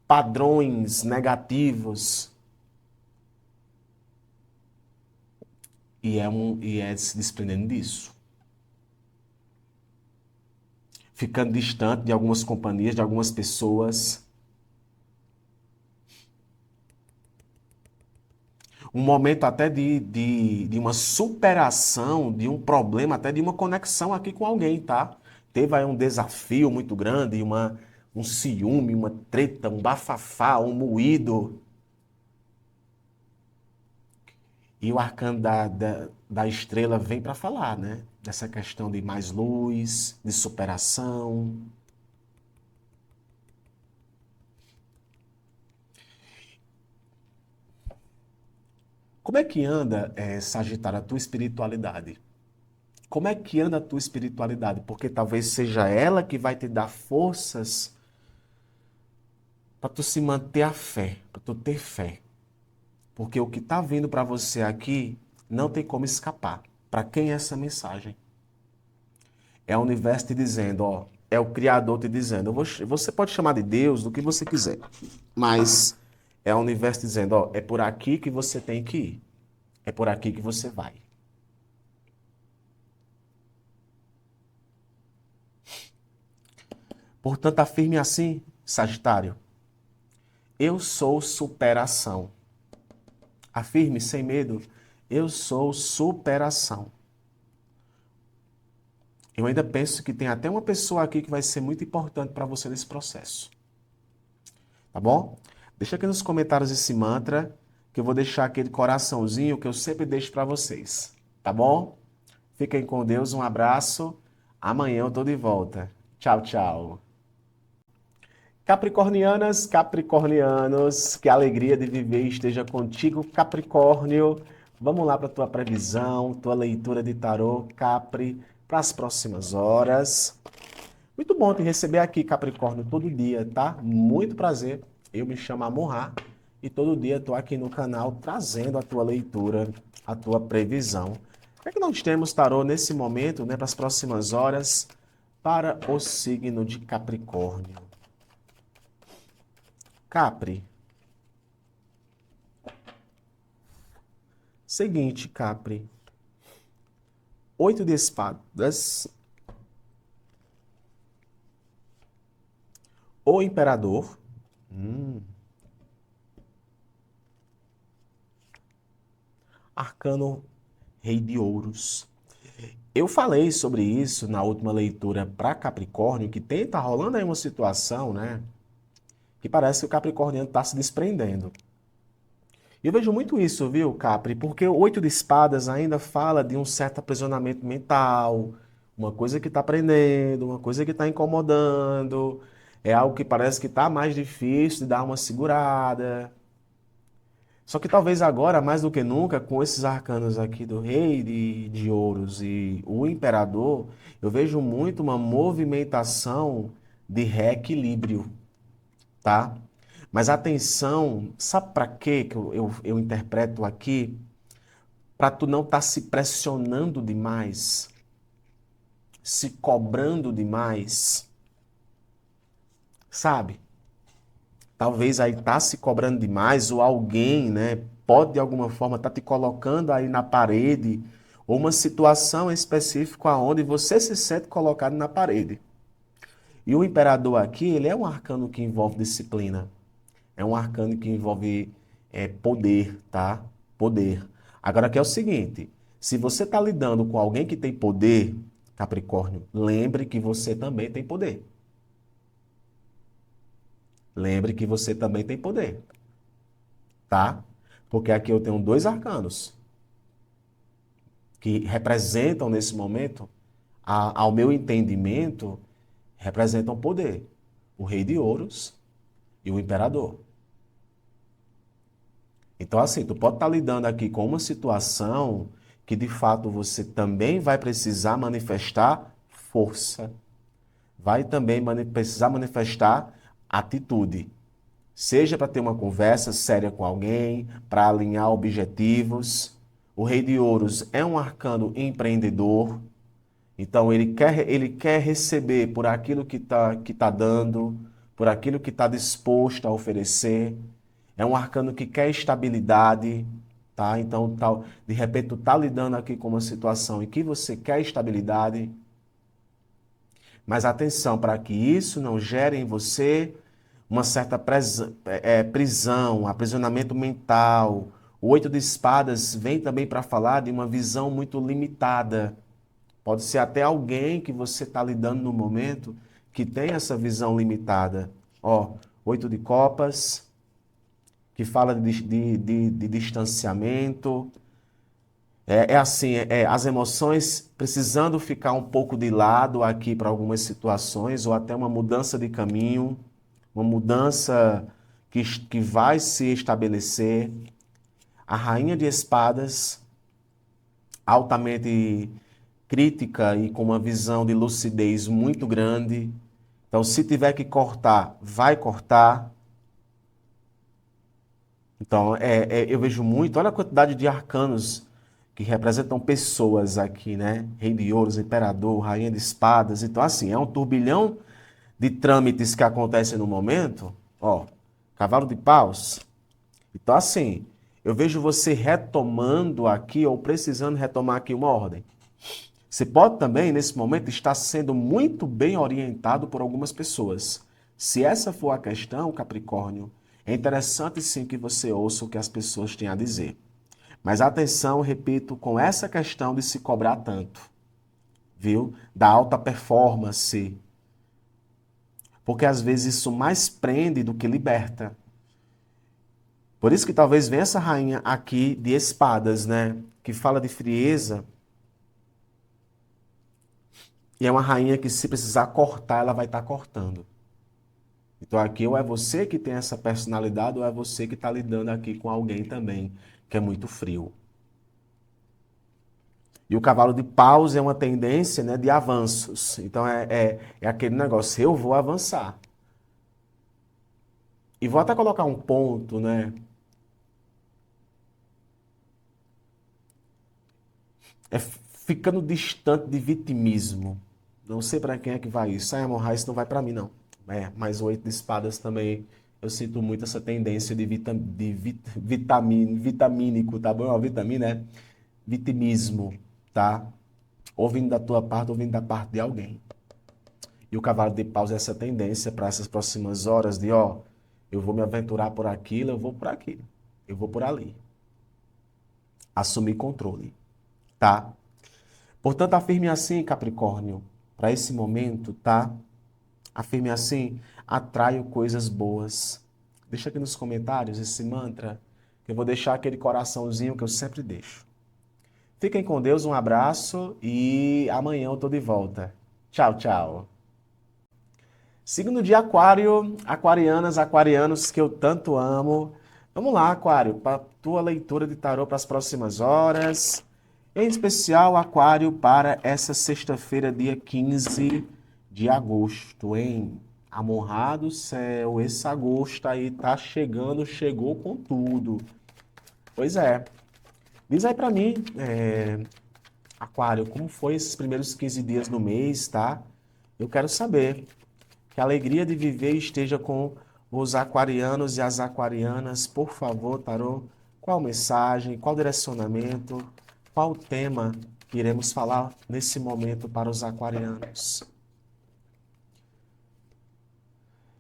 S1: padrões negativos. E é se desprendendo disso. Ficando distante de algumas companhias, de algumas pessoas. Um momento até de uma superação de um problema, até de uma conexão aqui com alguém, tá? Teve aí um desafio muito grande, um ciúme, uma treta, um bafafá, um moído. E o arcano da estrela vem para falar, né? Dessa questão de mais luz, de superação. Como é que anda, Sagitário, a tua espiritualidade? Como é que anda a tua espiritualidade? Porque talvez seja ela que vai te dar forças para tu se manter a fé, para tu ter fé. Porque o que está vindo para você aqui não tem como escapar. Para quem é essa mensagem? É o universo te dizendo, ó, é o Criador te dizendo. Você pode chamar de Deus, do que você quiser, mas é o universo dizendo, ó, é por aqui que você tem que ir. É por aqui que você vai. Portanto, afirme assim, Sagitário. Eu sou superação. Afirme sem medo. Eu sou superação. Eu ainda penso que tem até uma pessoa aqui que vai ser muito importante para você nesse processo. Tá bom? Deixa aqui nos comentários esse mantra, que eu vou deixar aquele coraçãozinho que eu sempre deixo para vocês. Tá bom? Fiquem com Deus, um abraço. Amanhã eu tô de volta. Tchau, tchau. Capricornianas, capricornianos, que a alegria de viver esteja contigo, Capricórnio. Vamos lá para a tua previsão, tua leitura de tarô, Capri, para as próximas horas. Muito bom te receber aqui, Capricórnio, todo dia, tá? Muito prazer. Eu me chamo Amorra e todo dia estou aqui no canal trazendo a tua leitura, a tua previsão. O que é que nós temos, tarô, nesse momento, né, para as próximas horas, para o signo de Capricórnio? Capri. Seguinte, Capri. 8 de espadas. O imperador. Arcano rei de ouros. Eu falei sobre isso na última leitura para Capricórnio, que tá rolando aí uma situação, né? Que parece que o Capricorniano está se desprendendo. E eu vejo muito isso, viu, Capri? Porque o Oito de Espadas ainda fala de um certo aprisionamento mental, uma coisa que está prendendo, uma coisa que está incomodando, é algo que parece que está mais difícil de dar uma segurada. Só que talvez agora, mais do que nunca, com esses arcanos aqui do Rei de Ouros e o Imperador, eu vejo muito uma movimentação de reequilíbrio, tá? Mas atenção, sabe para quê que eu interpreto aqui? Para tu não estar se pressionando demais, se cobrando demais, sabe? Talvez aí tá se cobrando demais ou alguém, né, pode de alguma forma estar te colocando aí na parede ou uma situação específica aonde você se sente colocado na parede. E o imperador aqui, ele é um arcano que envolve disciplina. É um arcano que envolve poder, tá? Poder. Agora que é o seguinte, se você está lidando com alguém que tem poder, Capricórnio, lembre que você também tem poder. Lembre que você também tem poder, tá? Porque aqui eu tenho dois arcanos que representam nesse momento, ao meu entendimento, representam poder. O Rei de Ouros e o Imperador. Então, assim, tu pode estar lidando aqui com uma situação que de fato você também vai precisar manifestar força, vai também precisar manifestar atitude, seja para ter uma conversa séria com alguém, para alinhar objetivos. O Rei de Ouros é um arcano empreendedor, então ele quer receber por aquilo que tá dando, por aquilo que está disposto a oferecer. É um arcano que quer estabilidade, tá? Então, tal, de repente, tu tá lidando aqui com uma situação em que você quer estabilidade, mas atenção para que isso não gere em você uma certa prisão, aprisionamento mental. O Oito de Espadas vem também para falar de uma visão muito limitada. Pode ser até alguém que você está lidando no momento que tem essa visão limitada. Ó, Oito de Copas, que fala de distanciamento. É assim, as emoções precisando ficar um pouco de lado aqui para algumas situações, ou até uma mudança de caminho, uma mudança que vai se estabelecer. A Rainha de Espadas, altamente crítica e com uma visão de lucidez muito grande. Então, se tiver que cortar, vai cortar. Então, eu vejo muito, olha a quantidade de arcanos que representam pessoas aqui, né? Rei de Ouros, Imperador, Rainha de Espadas. Então, assim, é um turbilhão de trâmites que acontecem no momento. Ó, Cavalo de Paus. Então, assim, eu vejo você retomando aqui ou precisando retomar aqui uma ordem. Você pode também, nesse momento, estar sendo muito bem orientado por algumas pessoas. Se essa for a questão, Capricórnio, é interessante sim que você ouça o que as pessoas têm a dizer. Mas atenção, repito, com essa questão de se cobrar tanto, viu? Da alta performance. Porque às vezes isso mais prende do que liberta. Por isso que talvez venha essa rainha aqui de espadas, né? Que fala de frieza. E é uma rainha que, se precisar cortar, ela vai estar cortando. Então aqui ou é você que tem essa personalidade ou é você que está lidando aqui com alguém também que é muito frio. E o cavalo de paus é uma tendência, né, de avanços. Então é aquele negócio, eu vou avançar. E vou até colocar um ponto, né? É ficando distante de vitimismo. Não sei para quem é que vai isso. Ah, Morra, isso não vai para mim, não. Mas o oito de espadas também, eu sinto muito essa tendência vitamínico, tá bom? Ó, vitamina é vitimismo, tá? Ou vindo da tua parte ou vindo da parte de alguém. E o cavalo de paus é essa tendência para essas próximas horas de, ó, eu vou me aventurar por aquilo, eu vou por aquilo, eu vou por ali. Assumir controle, tá? Portanto, afirme assim, Capricórnio, para esse momento, tá? Afirme assim, atraio coisas boas. Deixa aqui nos comentários esse mantra, que eu vou deixar aquele coraçãozinho que eu sempre deixo. Fiquem com Deus, um abraço e amanhã eu tô de volta. Tchau, tchau. Signo de Aquário, aquarianas, aquarianos que eu tanto amo. Vamos lá, Aquário, para tua leitura de tarô para as próximas horas. Em especial, Aquário, para essa sexta-feira, dia 15 de agosto, hein? Amorrado do céu, esse agosto aí tá chegando, chegou com tudo. Pois é. Diz aí para mim, Aquário, como foi esses primeiros 15 dias do mês, tá? Eu quero saber. Que a alegria de viver esteja com os aquarianos e as aquarianas. Por favor, tarô, qual mensagem, qual direcionamento, qual tema que iremos falar nesse momento para os aquarianos?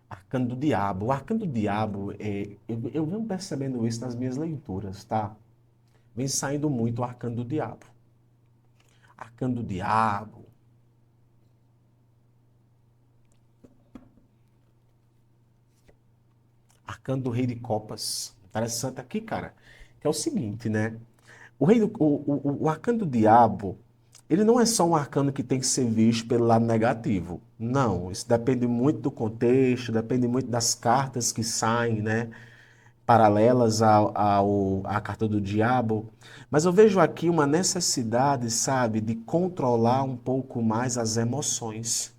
S1: Arcano do Diabo. O Arcano do Diabo, eu venho percebendo isso nas minhas leituras, tá? Vem saindo muito o Arcano do Diabo. Arcano do Diabo. Arcano do Rei de Copas. Interessante aqui, cara, que é o seguinte, né? O arcano do diabo, ele não é só um arcano que tem que ser visto pelo lado negativo. Não, isso depende muito do contexto, depende muito das cartas que saem, né? Paralelas à carta do diabo. Mas eu vejo aqui uma necessidade, sabe, de controlar um pouco mais as emoções.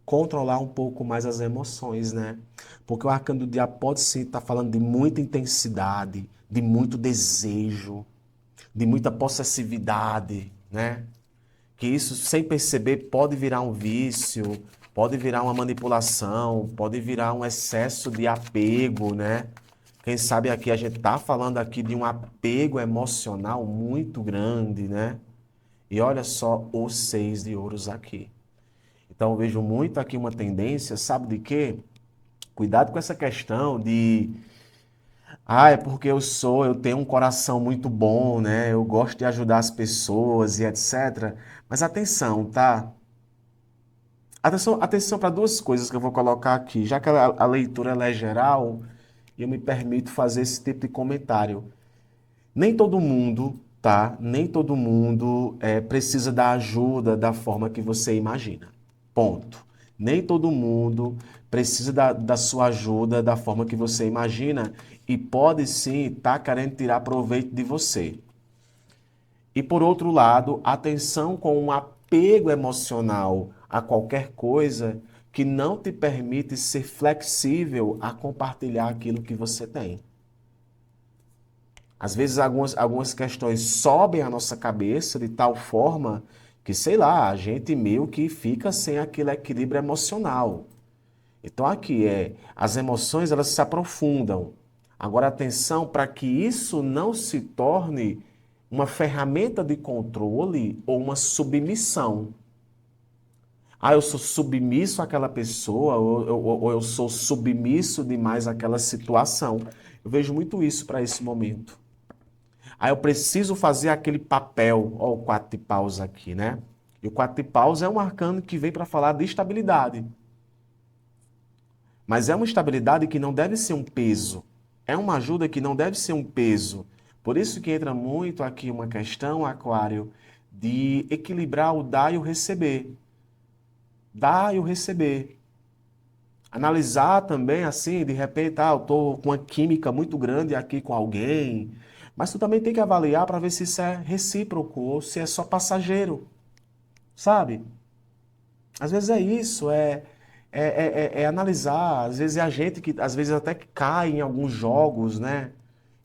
S1: Controlar um pouco mais as emoções, né? Porque o arcano do diabo pode sim estar falando de muita intensidade, de muito desejo, de muita possessividade, né? Que isso, sem perceber, pode virar um vício, pode virar uma manipulação, pode virar um excesso de apego, né? Quem sabe aqui a gente tá falando aqui de um apego emocional muito grande, né? E olha só os 6 de ouros aqui. Então eu vejo muito aqui uma tendência, sabe de quê? Cuidado com essa questão de é porque eu tenho um coração muito bom, né? Eu gosto de ajudar as pessoas e etc. Mas atenção, tá? Atenção para duas coisas que eu vou colocar aqui. Já que a leitura ela é geral, eu me permito fazer esse tipo de comentário. Nem todo mundo, tá? Nem todo mundo precisa da ajuda da forma que você imagina. Ponto. Nem todo mundo precisa da sua ajuda da forma que você imagina e pode sim estar querendo tirar proveito de você. E por outro lado, atenção com um apego emocional a qualquer coisa que não te permite ser flexível a compartilhar aquilo que você tem. Às vezes algumas questões sobem à nossa cabeça de tal forma que, sei lá, a gente meio que fica sem aquele equilíbrio emocional. Então aqui as emoções elas se aprofundam. Agora atenção para que isso não se torne uma ferramenta de controle ou uma submissão. Eu sou submisso àquela pessoa ou eu sou submisso demais àquela situação. Eu vejo muito isso para esse momento. Eu preciso fazer aquele papel. Ó, o 4 de paus aqui, né? E o 4 de paus é um arcano que vem para falar de estabilidade. Mas é uma estabilidade que não deve ser um peso. É uma ajuda que não deve ser um peso. Por isso que entra muito aqui uma questão, Aquário, de equilibrar o dar e o receber. Dar e o receber. Analisar também assim, de repente, eu estou com uma química muito grande aqui com alguém, mas tu também tem que avaliar para ver se isso é recíproco ou se é só passageiro, sabe? Às vezes é isso, é analisar, às vezes é a gente que, às vezes até que cai em alguns jogos, né?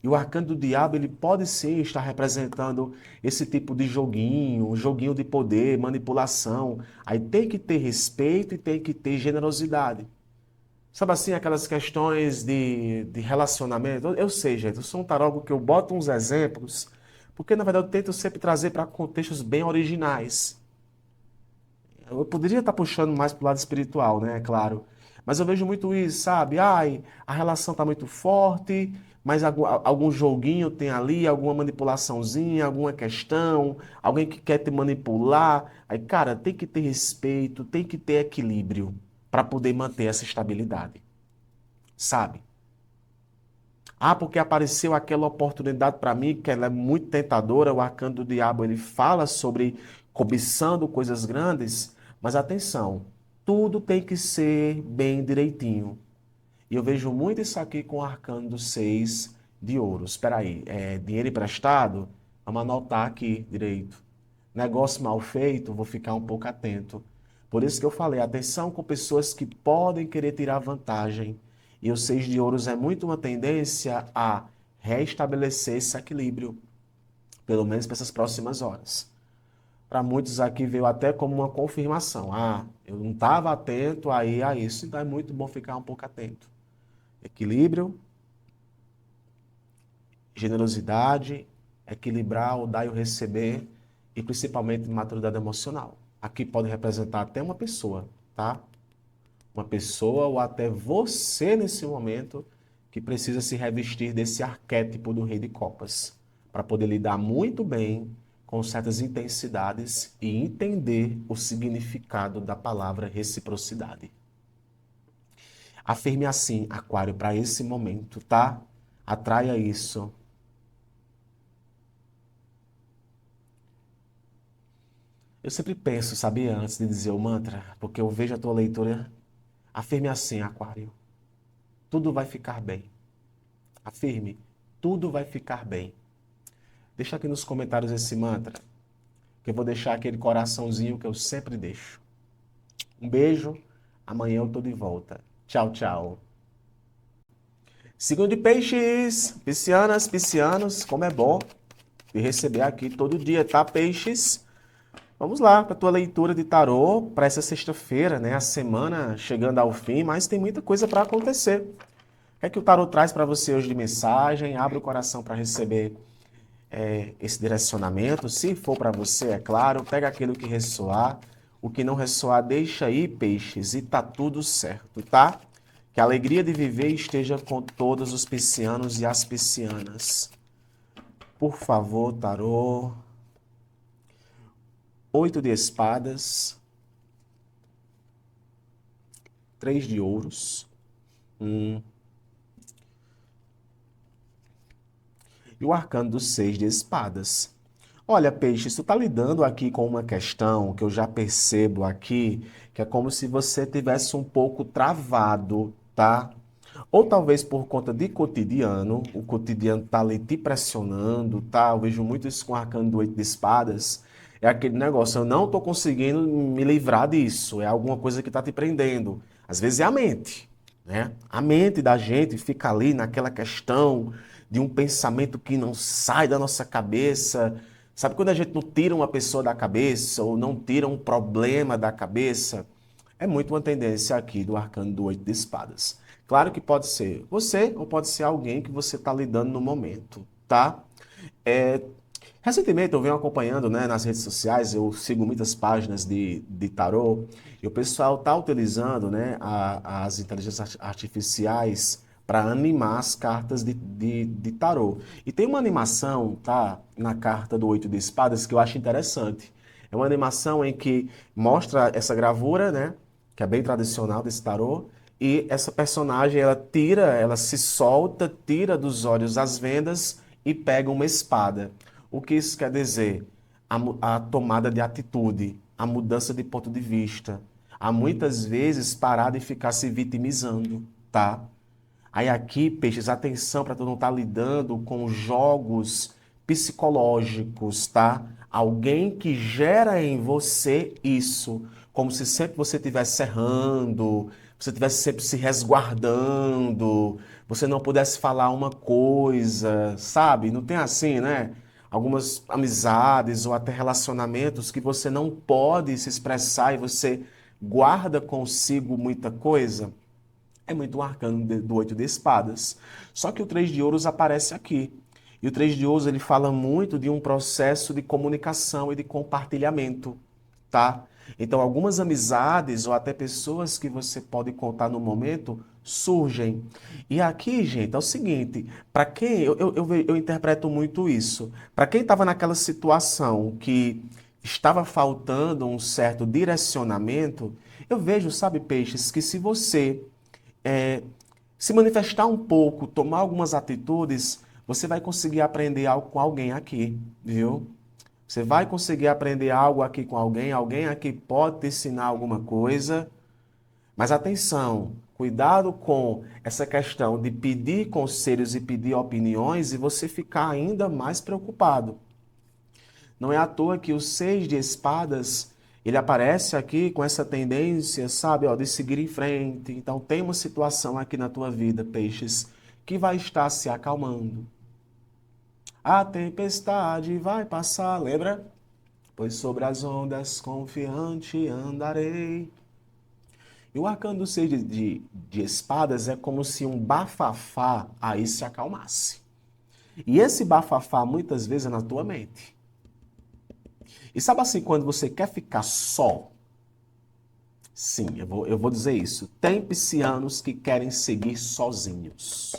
S1: E o arcano do diabo, ele pode sim estar representando esse tipo de joguinho, um joguinho de poder, manipulação. Aí tem que ter respeito e tem que ter generosidade. Sabe assim, aquelas questões de relacionamento? Eu sei, gente, eu sou um tarólogo que eu boto uns exemplos, porque na verdade eu tento sempre trazer para contextos bem originais. Eu poderia estar puxando mais para o lado espiritual, né? É claro. Mas eu vejo muito isso, sabe? Ai, a relação tá muito forte, mas algum joguinho tem ali, alguma manipulaçãozinha, alguma questão, alguém que quer te manipular. Aí, cara, tem que ter respeito, tem que ter equilíbrio para poder manter essa estabilidade, sabe? Ah, porque apareceu aquela oportunidade para mim, que ela é muito tentadora, o arcano do diabo, ele fala sobre cobiçando coisas grandes, mas atenção, tudo tem que ser bem direitinho. E eu vejo muito isso aqui com o arcano do 6 de ouros. Espera aí, é dinheiro emprestado? Vamos anotar aqui direito. Negócio mal feito, vou ficar um pouco atento. Por isso que eu falei, atenção com pessoas que podem querer tirar vantagem. E o 6 de ouros é muito uma tendência a restabelecer esse equilíbrio, pelo menos para essas próximas horas. Para muitos aqui veio até como uma confirmação. Ah, eu não estava atento aí a isso, então é muito bom ficar um pouco atento. Equilíbrio, generosidade, equilibrar o dar e o receber e principalmente maturidade emocional. Aqui pode representar até uma pessoa, tá? Uma pessoa ou até você nesse momento que precisa se revestir desse arquétipo do Rei de Copas para poder lidar muito bem com certas intensidades e entender o significado da palavra reciprocidade. Afirme assim, Aquário, para esse momento, tá? Atraia isso. Eu sempre penso, sabia, antes de dizer o mantra, porque eu vejo a tua leitura. Afirme assim, Aquário. Tudo vai ficar bem. Afirme, tudo vai ficar bem. Deixa aqui nos comentários esse mantra, que eu vou deixar aquele coraçãozinho que eu sempre deixo. Um beijo, amanhã eu tô de volta. Tchau, tchau. Signo de peixes, piscianas, piscianos, como é bom te receber aqui todo dia, tá, peixes? Vamos lá para a tua leitura de tarô para essa sexta-feira, né? A semana chegando ao fim, mas tem muita coisa para acontecer. O que é que o tarô traz para você hoje de mensagem? Abre o coração para receber esse direcionamento. Se for para você, é claro, pega aquilo que ressoar. O que não ressoar, deixa aí, peixes, e tá tudo certo, tá? Que a alegria de viver esteja com todos os piscianos e as piscianas. Por favor, tarô. 8 de espadas. 3 de ouros. E o arcano dos 6 de espadas. Olha, peixe, tu tá lidando aqui com uma questão que eu já percebo aqui, que é como se você tivesse um pouco travado, tá? Ou talvez por conta de cotidiano, o cotidiano tá ali te pressionando, tá? Eu vejo muito isso com o arcano do 8 de espadas. É aquele negócio, eu não tô conseguindo me livrar disso, é alguma coisa que tá te prendendo. Às vezes é a mente, né? A mente da gente fica ali naquela questão de um pensamento que não sai da nossa cabeça. Sabe quando a gente não tira uma pessoa da cabeça ou não tira um problema da cabeça? É muito uma tendência aqui do arcano do 8 de espadas. Claro que pode ser você ou pode ser alguém que você está lidando no momento, tá? É, recentemente eu venho acompanhando, né, nas redes sociais, eu sigo muitas páginas de tarô, e o pessoal está utilizando, né, as inteligências artificiais para animar as cartas de tarô. E tem uma animação, tá, na carta do 8 de espadas que eu acho interessante. É uma animação em que mostra essa gravura, né, que é bem tradicional desse tarô, e essa personagem, ela tira, ela se solta, tira dos olhos as vendas e pega uma espada. O que isso quer dizer? A tomada de atitude, a mudança de ponto de vista. Há muitas vezes parar de ficar se vitimizando, tá? Aí aqui, peixes, atenção para tu não estar lidando com jogos psicológicos, tá? Alguém que gera em você isso, como se sempre você estivesse errando, você estivesse sempre se resguardando, você não pudesse falar uma coisa, sabe? Não tem assim, né? Algumas amizades ou até relacionamentos que você não pode se expressar e você guarda consigo muita coisa. É muito o arcano do 8 de espadas. Só que o 3 de ouros aparece aqui. E o 3 de ouros ele fala muito de um processo de comunicação e de compartilhamento, tá? Então, algumas amizades ou até pessoas que você pode contar no momento surgem. E aqui, gente, é o seguinte: para quem eu interpreto muito isso, para quem estava naquela situação que estava faltando um certo direcionamento, eu vejo, sabe, peixes, que se você é, se manifestar um pouco, tomar algumas atitudes, você vai conseguir aprender algo com alguém aqui, viu? Você vai conseguir aprender algo aqui com alguém, alguém aqui pode te ensinar alguma coisa, mas atenção, cuidado com essa questão de pedir conselhos e pedir opiniões e você ficar ainda mais preocupado. Não é à toa que o seis de espadas, ele aparece aqui com essa tendência, sabe, ó, de seguir em frente. Então tem uma situação aqui na tua vida, peixes, que vai estar se acalmando. A tempestade vai passar, lembra? Pois sobre as ondas confiante andarei. E o arcano do seis de espadas é como se um bafafá aí se acalmasse. E esse bafafá muitas vezes é na tua mente. E sabe assim, quando você quer ficar só? Sim, eu vou dizer isso. Tem piscianos que querem seguir sozinhos.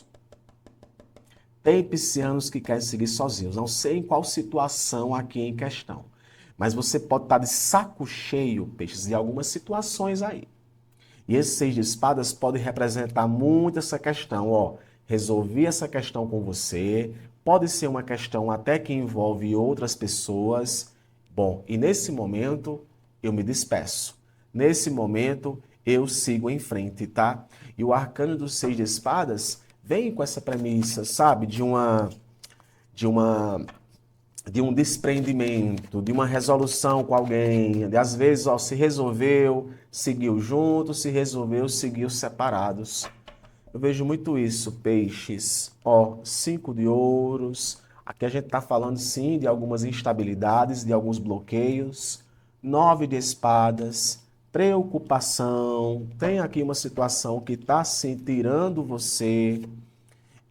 S1: Tem piscianos que querem seguir sozinhos. Não sei em qual situação aqui em questão. Mas você pode estar de saco cheio, peixes, de algumas situações aí. E esse seis de espadas pode representar muito essa questão, ó. Resolvi essa questão com você. Pode ser uma questão até que envolve outras pessoas. Bom, e nesse momento eu me despeço. Nesse momento eu sigo em frente, tá? E o arcano do seis de espadas vem com essa premissa, sabe? De uma de um desprendimento, de uma resolução com alguém, de às vezes, ó, se resolveu, seguiu junto, se resolveu, seguiu separados. Eu vejo muito isso, peixes. Ó, cinco de ouros. Aqui a gente está falando sim de algumas instabilidades, de alguns bloqueios. Nove de espadas, preocupação. Tem aqui uma situação que está assim tirando você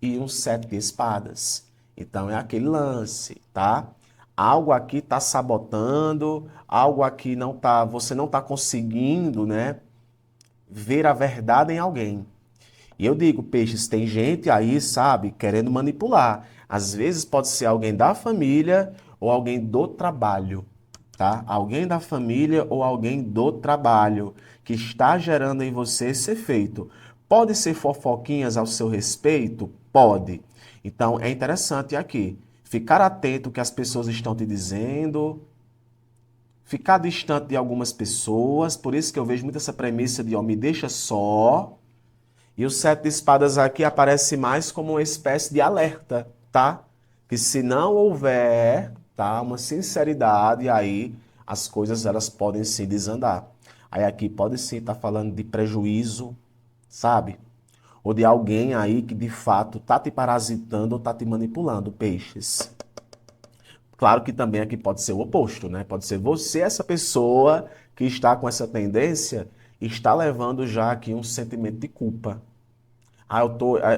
S1: e um sete de espadas. Então é aquele lance, tá? Algo aqui está sabotando, algo aqui não tá, você não está conseguindo, né, ver a verdade em alguém. E eu digo, peixes, tem gente aí, sabe, querendo manipular. Às vezes pode ser alguém da família ou alguém do trabalho, tá? Alguém da família ou alguém do trabalho que está gerando em você esse efeito. Pode ser fofoquinhas ao seu respeito? Pode. Então é interessante aqui ficar atento ao que as pessoas estão te dizendo, ficar distante de algumas pessoas. Por isso que eu vejo muito essa premissa de, ó, me deixa só. E o sete de espadas aqui aparece mais como uma espécie de alerta, tá? Que se não houver, tá, uma sinceridade, aí as coisas elas podem se desandar. Aí aqui pode sim estar falando de prejuízo, sabe? Ou de alguém aí que de fato tá te parasitando ou tá te manipulando, peixes. Claro que também aqui pode ser o oposto, né? Pode ser você, essa pessoa que está com essa tendência, está levando já aqui um sentimento de culpa.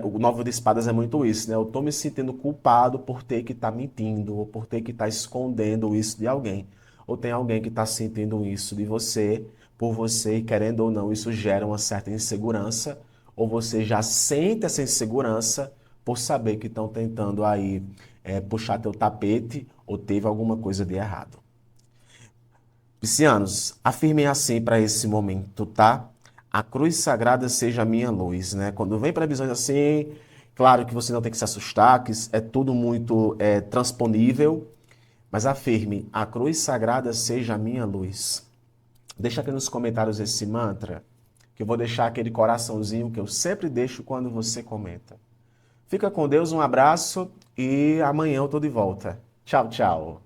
S1: O Nove de Espadas é muito isso, né? Eu tô me sentindo culpado por ter que estar mentindo, ou por ter que estar escondendo isso de alguém. Ou tem alguém que está sentindo isso de você, por você, e querendo ou não, isso gera uma certa insegurança, ou você já sente essa insegurança por saber que estão tentando aí puxar teu tapete, ou teve alguma coisa de errado. Piscianos, afirmem assim para esse momento, tá? A cruz sagrada seja a minha luz, né? Quando vem previsões assim, claro que você não tem que se assustar, que é tudo muito transponível, mas afirme, a cruz sagrada seja a minha luz. Deixa aqui nos comentários esse mantra, que eu vou deixar aquele coraçãozinho que eu sempre deixo quando você comenta. Fica com Deus, um abraço e amanhã eu tô de volta. Tchau, tchau.